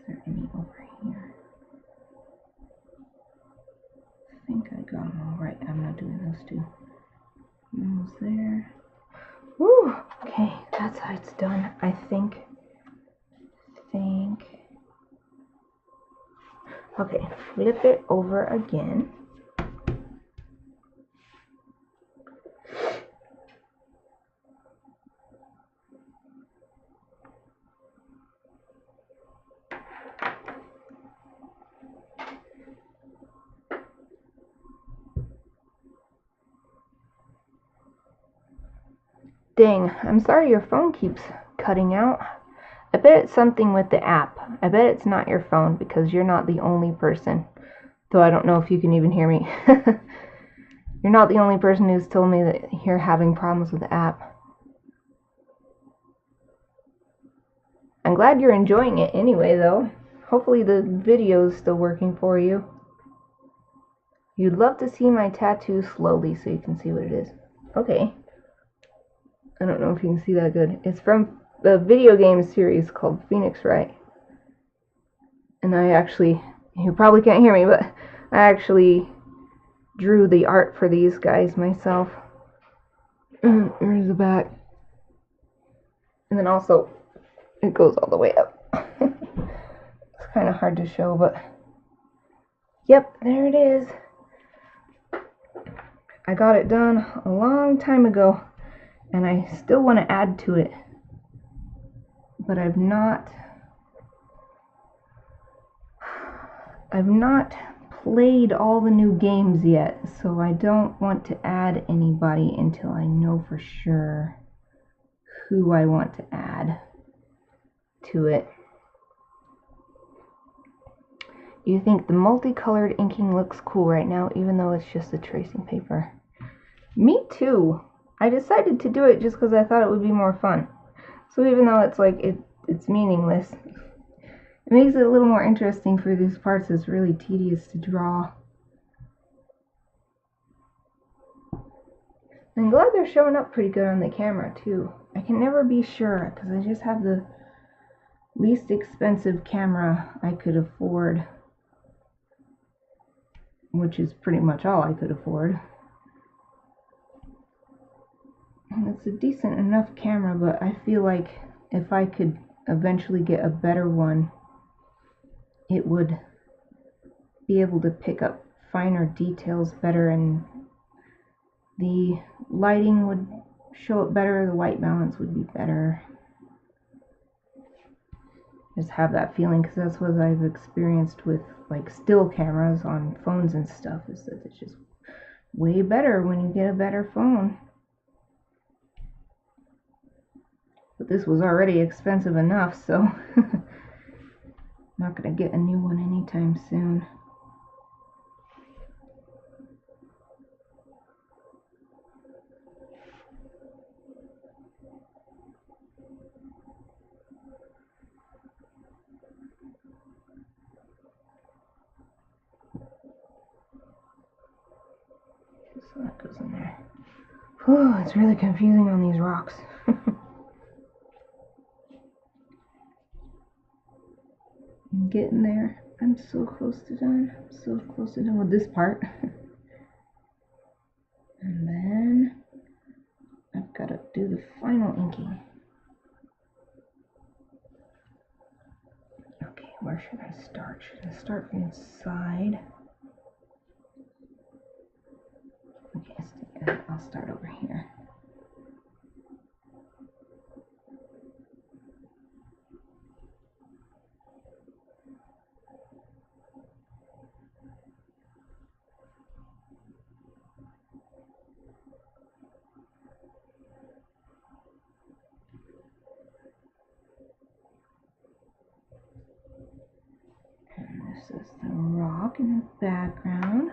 Is there any over here? I think I got them all right. I'm not doing those two. Those there. Woo! Okay, that's how it's done. I think. Okay, flip it over again. Dang, I'm sorry your phone keeps cutting out. I bet it's something with the app. I bet it's not your phone, because you're not the only person. Though I don't know if you can even hear me. You're not the only person who's told me that you're having problems with the app. I'm glad you're enjoying it anyway, though. Hopefully the video's still working for you. You'd love to see my tattoo slowly so you can see what it is. Okay. I don't know if you can see that good. It's from a video game series called Phoenix Wright. And I actually, you probably can't hear me, but I actually drew the art for these guys myself. There's the back. And then also, it goes all the way up. It's kind of hard to show, but yep, there it is. I got it done a long time ago, and I still want to add to it, but I've not played all the new games yet, so I don't want to add anybody until I know for sure who I want to add to it. You think the multicolored inking looks cool right now, even though it's just a tracing paper? Me too. I decided to do it just because I thought it would be more fun. So even though it's like it's meaningless, it makes it a little more interesting for these parts. It's really tedious to draw. I'm glad they're showing up pretty good on the camera too. I can never be sure because I just have the least expensive camera I could afford, which is pretty much all I could afford. And it's a decent enough camera, but I feel like if I could eventually get a better one, it would be able to pick up finer details better, and the lighting would show it better, the white balance would be better. Just have that feeling, because that's what I've experienced with like still cameras on phones and stuff, is that it's just way better when you get a better phone. But this was already expensive enough, so not gonna get a new one anytime soon. So that goes in there. Whew, it's really confusing on these rocks. I'm getting there. I'm so close to done. I'm so close to done with this part. And then I've got to do the final inking. Okay, where should I start? Should I start from the side? Okay, I'll start over here. And this is the rock in the background.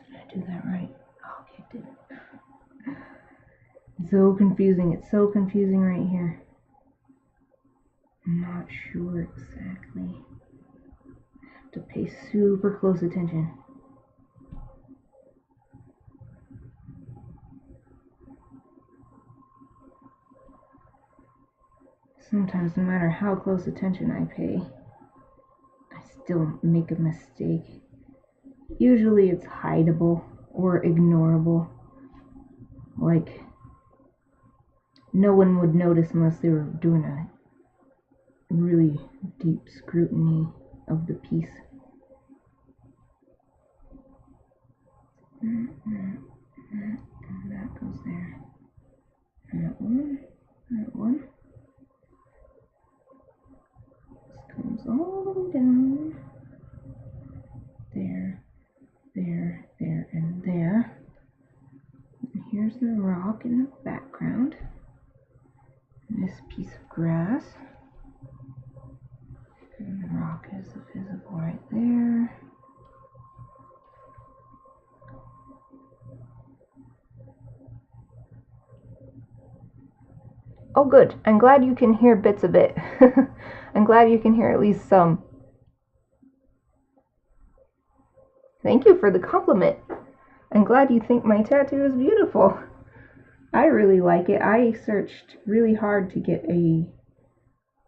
Did I do that right? Oh, okay, I did. So confusing. It's so confusing right here. I'm not sure exactly. I have to pay super close attention. Sometimes, no matter how close attention I pay, I still make a mistake. Usually it's hideable or ignorable. Like, no one would notice unless they were doing a really deep scrutiny of the piece. And that goes there. That one. That one. This comes all there's the rock in the background. And this piece of grass. And the rock is visible right there. Oh good, I'm glad you can hear bits of it. I'm glad you can hear at least some. Thank you for the compliment. I'm glad you think my tattoo is beautiful. I really like it. I searched really hard to get a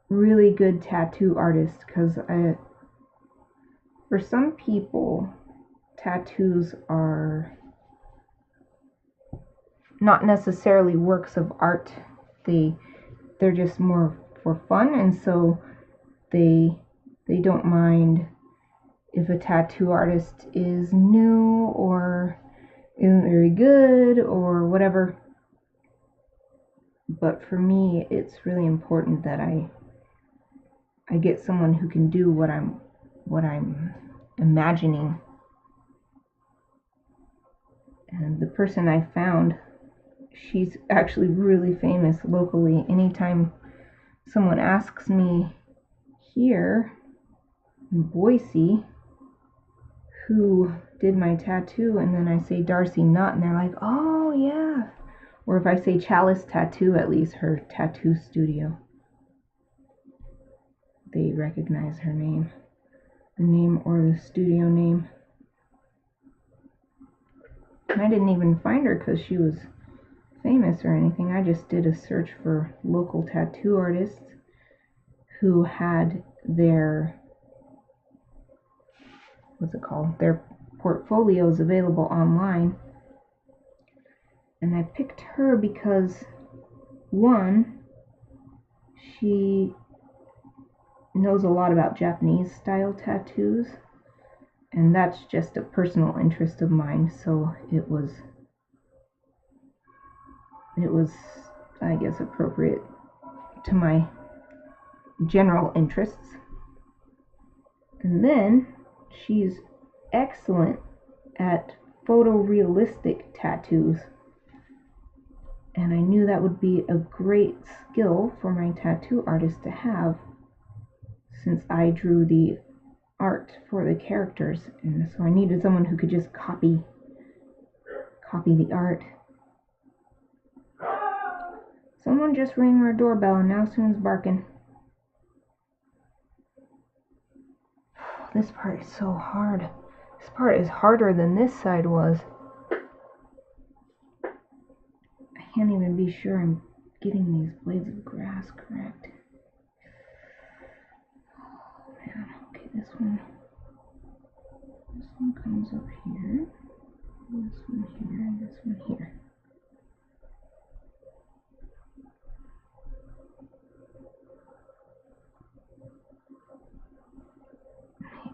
really good tattoo artist because for some people, tattoos are not necessarily works of art. They're just more for fun, and so they don't mind if a tattoo artist is new or isn't very good or whatever. But for me, it's really important that I get someone who can do what I'm imagining. And the person I found, she's actually really famous locally. Anytime someone asks me here in Boise who did my tattoo, and then I say Darcy Nutt, and they're like, oh yeah. Or if I say Chalice Tattoo, at least her tattoo studio, they recognize her name, the name or the studio name. And I didn't even find her because she was famous or anything. I just did a search for local tattoo artists who had their, their portfolios available online. And I picked her because, one, she knows a lot about Japanese style tattoos, and that's just a personal interest of mine, so it was I guess appropriate to my general interests. And then she's excellent at photorealistic tattoos, and I knew that would be a great skill for my tattoo artist to have, since I drew the art for the characters, and so I needed someone who could just copy the art. Someone just rang our doorbell and now soon's barking. This part is so hard. This part is harder than this side was. I can't even be sure I'm getting these blades of grass correct. Oh man, okay, this one comes up here, this one here, and this one here.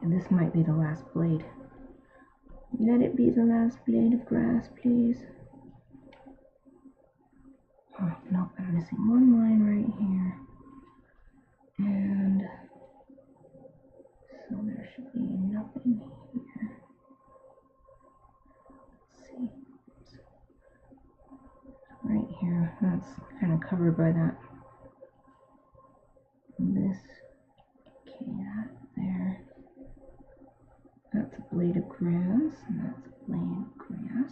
And this might be the last blade. Let it be the last blade of grass, please. Oh, no, I'm missing one line right here. And so there should be nothing here. Let's see. Right here, that's kind of covered by that. And this, okay, that there. That's a blade of grass, and that's a blade of grass.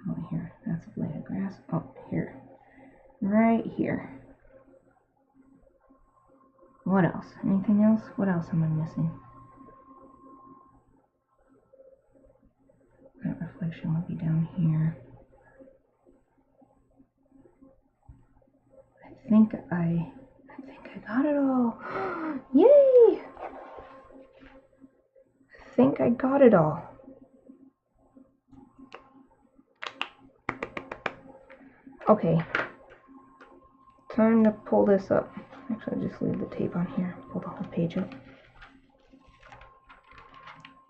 Oh, here, that's a blade of grass. Oh, here. Right here. What else? Anything else? What else am I missing? That reflection would be down here. I think I got it all. Yay! I think I got it all. Okay. Time to pull this up. Actually, just leave the tape on here. Pull the whole page up.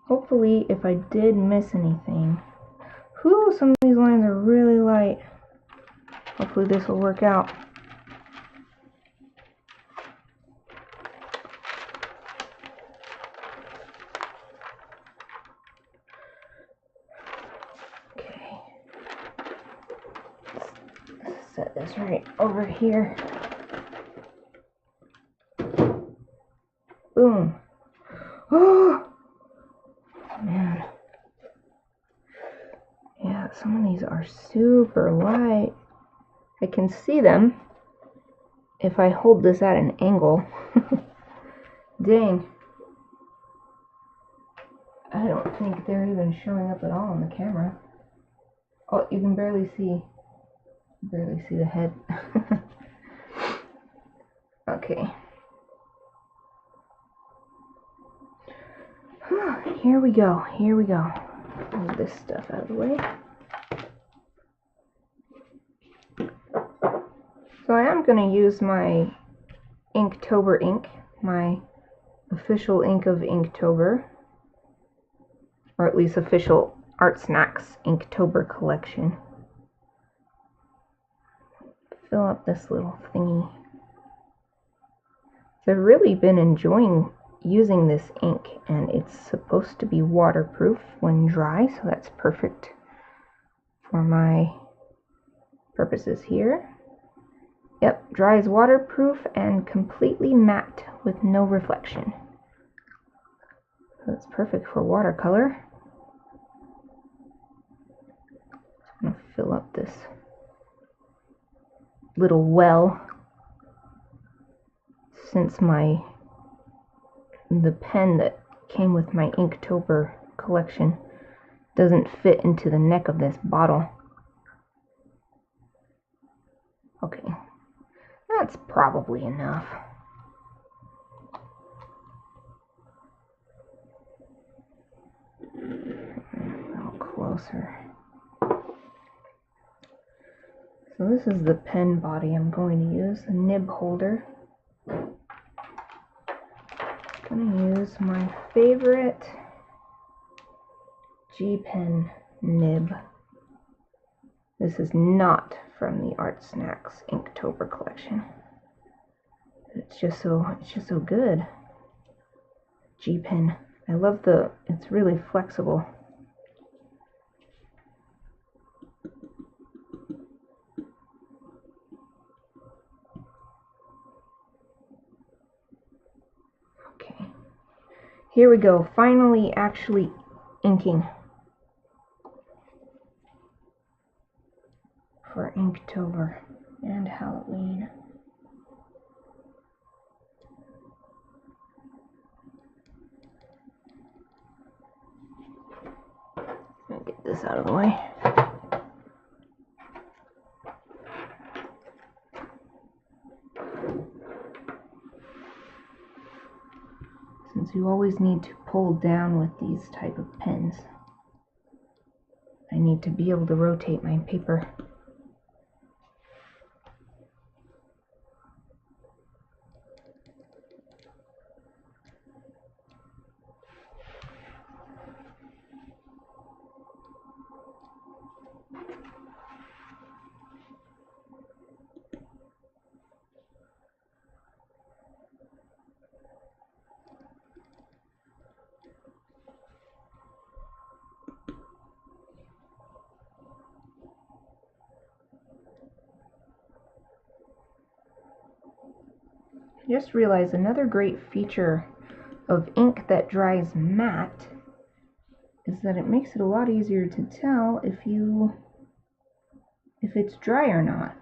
Hopefully, if I did miss anything, some of these lines are really light. Hopefully this will work out. Okay. this right over here. Boom. Oh, man. Yeah, some of these are super light. I can see them if I hold this at an angle. Dang. I don't think they're even showing up at all on the camera. Oh, you can barely see the head. Okay. Here we go. Move this stuff out of the way. So I am going to use my Inktober ink, my official ink of Inktober, or at least official Art Snacks Inktober collection. Fill up this little thingy. So I've really been enjoying using this ink, and it's supposed to be waterproof when dry, so that's perfect for my purposes here. Yep, dries waterproof and completely matte with no reflection. So it's perfect for watercolor. I'm going to fill up this little well, since the pen that came with my Inktober collection doesn't fit into the neck of this bottle. Okay, that's probably enough. A little closer. So this is the pen body I'm going to use, a nib holder. I'm going to use my favorite G pen nib. This is not from the Art Snacks Inktober collection. It's just so good. G pen. I love it's really flexible. Okay. Here we go. Finally actually inking for Inktober and Halloween. I'll get this out of the way. Since you always need to pull down with these type of pens, I need to be able to rotate my paper. Just realized another great feature of ink that dries matte is that it makes it a lot easier to tell if it's dry or not.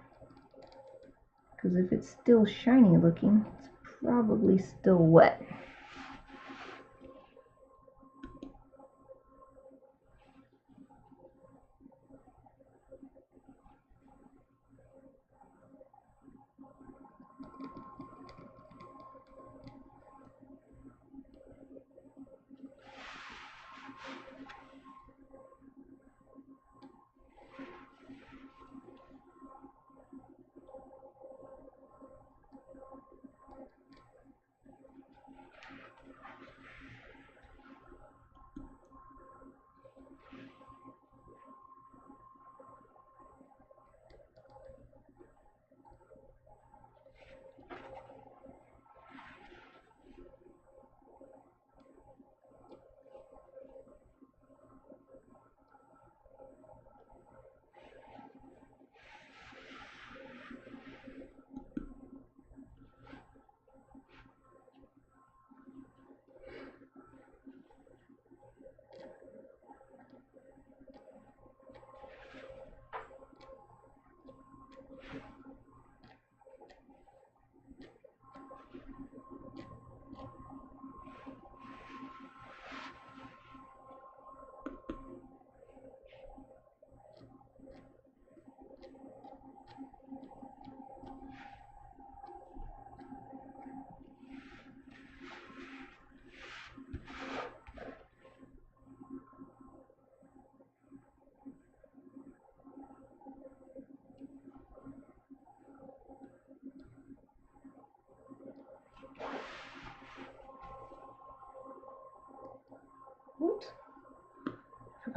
Because if it's still shiny looking, it's probably still wet.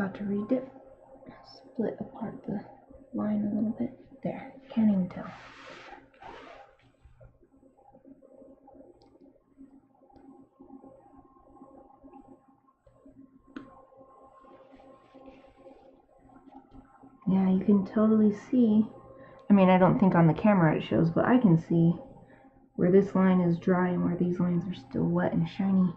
forgot to redip. Split apart the line a little bit. There, can't even tell. Yeah, you can totally see. I mean, I don't think on the camera it shows, but I can see where this line is dry and where these lines are still wet and shiny.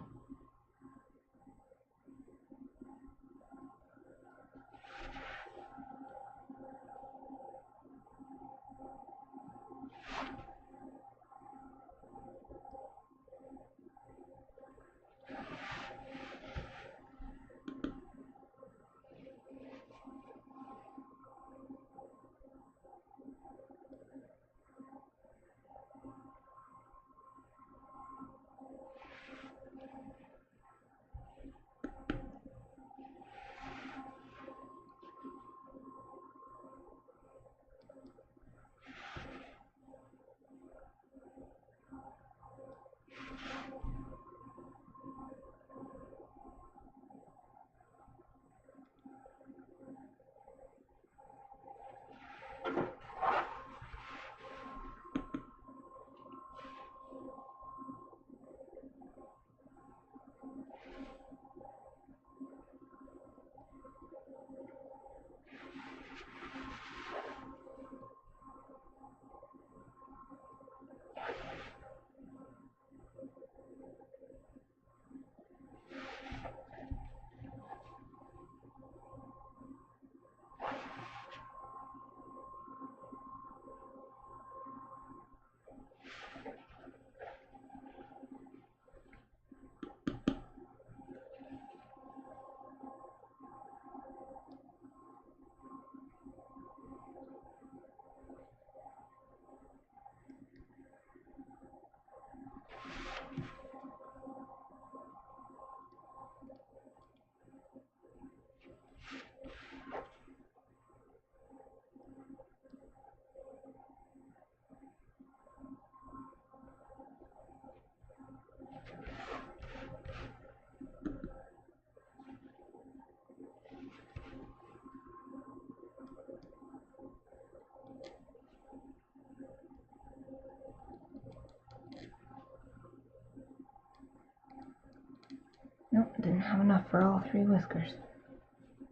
Nope, didn't have enough for all 3 whiskers.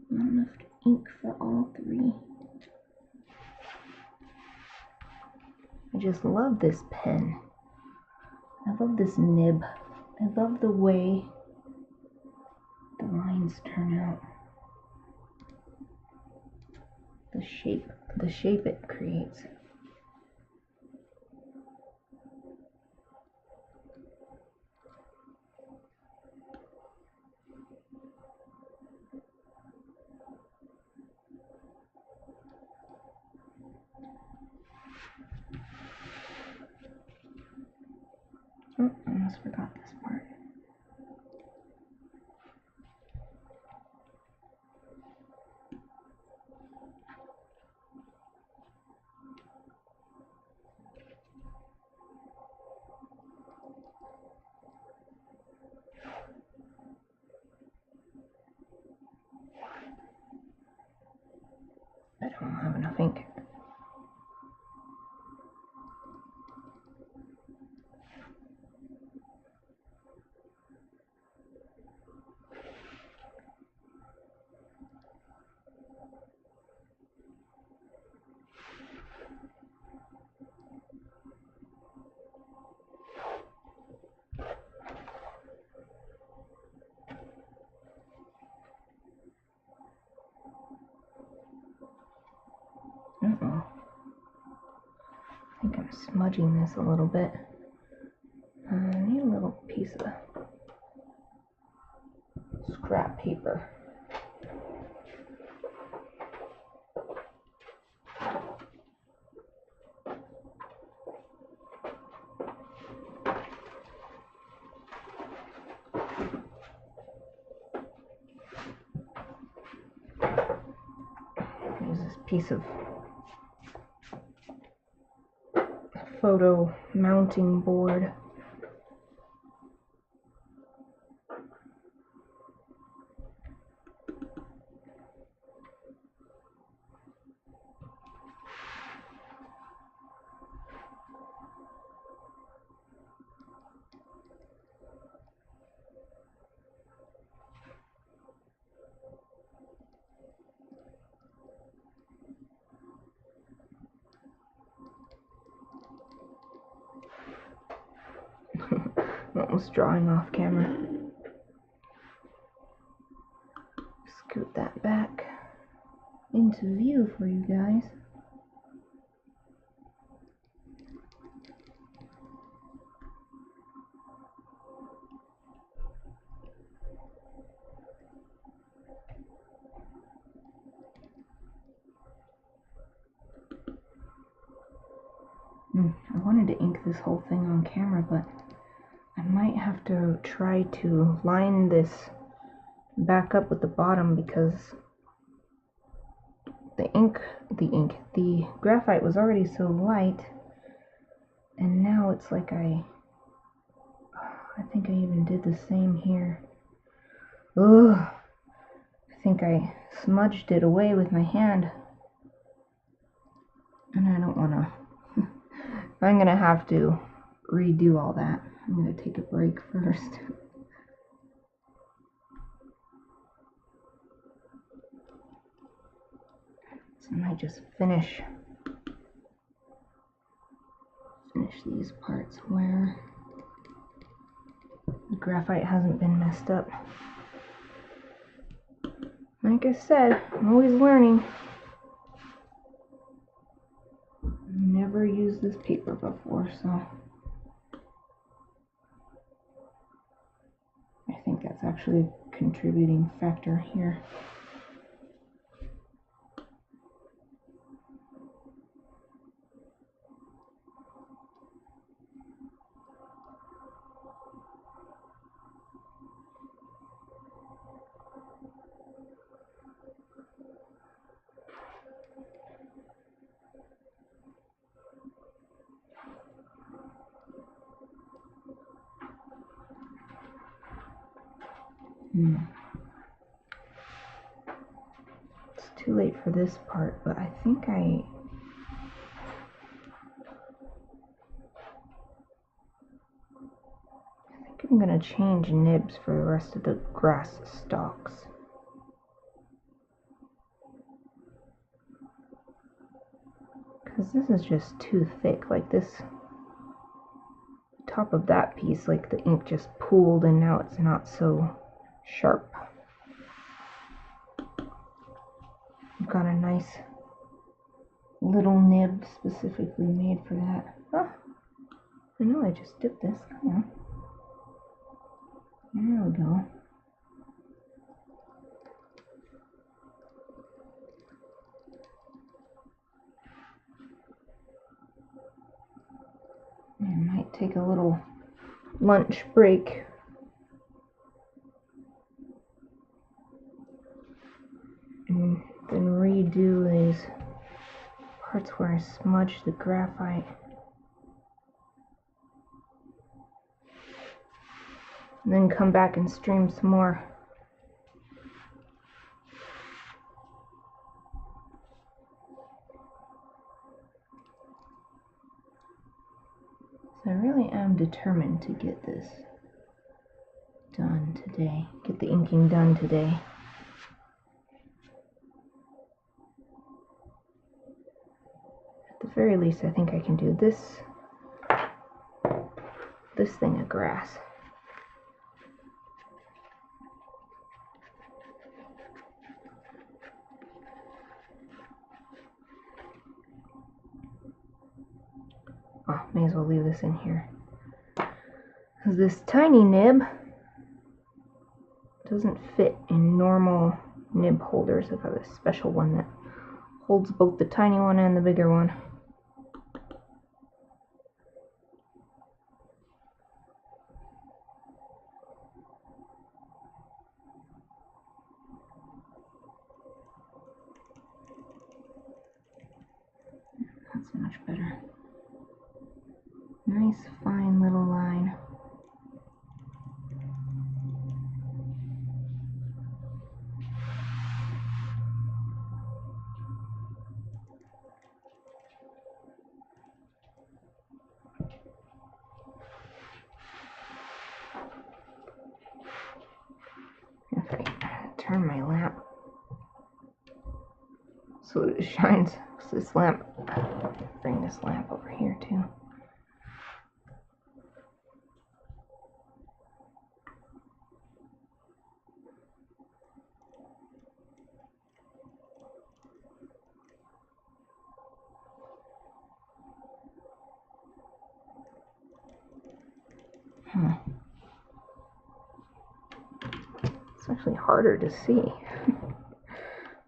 Not enough ink for all 3. I just love this pen. I love this nib. I love the way the lines turn out. The shape it creates. Oh, I almost forgot this part. I don't have enough ink. Uh-oh. I think I'm smudging this a little bit. I need a little piece of scrap paper. Use this piece of photo mounting board. almost drawing off camera. Scoot that back into view for you guys. I wanted to ink this whole thing on camera, but I might have to try to line this back up with the bottom because the graphite was already so light, and now it's like I think I even did the same here. Ugh, I think I smudged it away with my hand, and I don't want to. I'm gonna have to redo all that. I'm gonna take a break first. So I might just finish these parts where the graphite hasn't been messed up. Like I said, I'm always learning. Never used this paper before, so I think that's actually a contributing factor here. It's too late for this part, but I think I'm gonna change nibs for the rest of the grass stalks. Because this is just too thick, like this top of that piece, like the ink just pooled and now it's not so sharp. I've got a nice little nib specifically made for that. Oh, I know I just dipped this. Come on. There we go. I might take a little lunch break. And then redo these parts where I smudged the graphite. And then come back and stream some more. So I really am determined to get this done today. Get the inking done today. At the very least, I think I can do this thing of grass. Oh, may as well leave this in here. Because this tiny nib doesn't fit in normal nib holders. I've got a special one that holds both the tiny one and the bigger one. That's much better. Nice fine little line. If I turn my lamp so that it shines, this lamp, bring this lamp over here too. It's actually harder to see.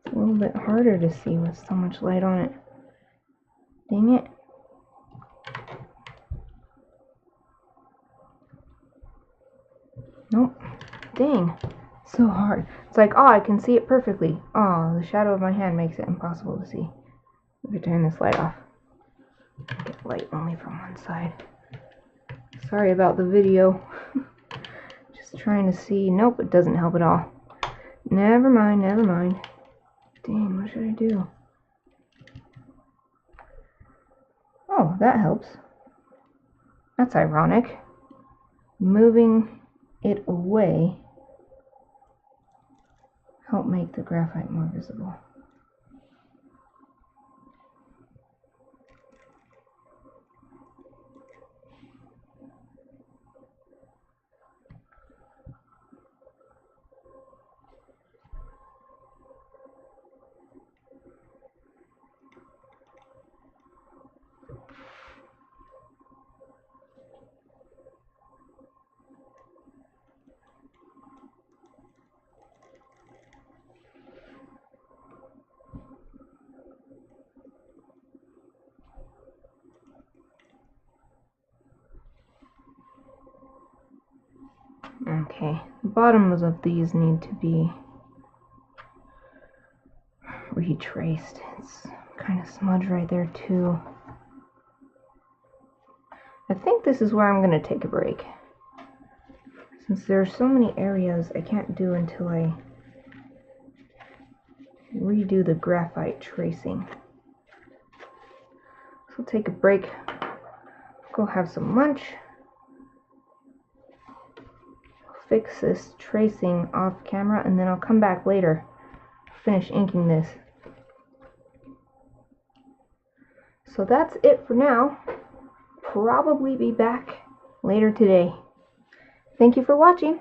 It's a little bit harder to see with so much light on it. Dang it. Nope. Dang. So hard. It's like, oh, I can see it perfectly. Oh, the shadow of my hand makes it impossible to see. Let me turn this light off. Get light only from one side. Sorry about the video. Just trying to see. Nope, it doesn't help at all. Never mind, never mind. Dang, what should I do? Oh, that helps. That's ironic. Moving it away help make the graphite more visible. Okay, the bottoms of these need to be retraced. It's kind of smudged right there too. I think this is where I'm going to take a break. Since there are so many areas I can't do until I redo the graphite tracing. So I'll take a break, go have some lunch, fix this tracing off camera, and then I'll come back later, finish inking this. So that's it for now. Probably be back later today. Thank you for watching.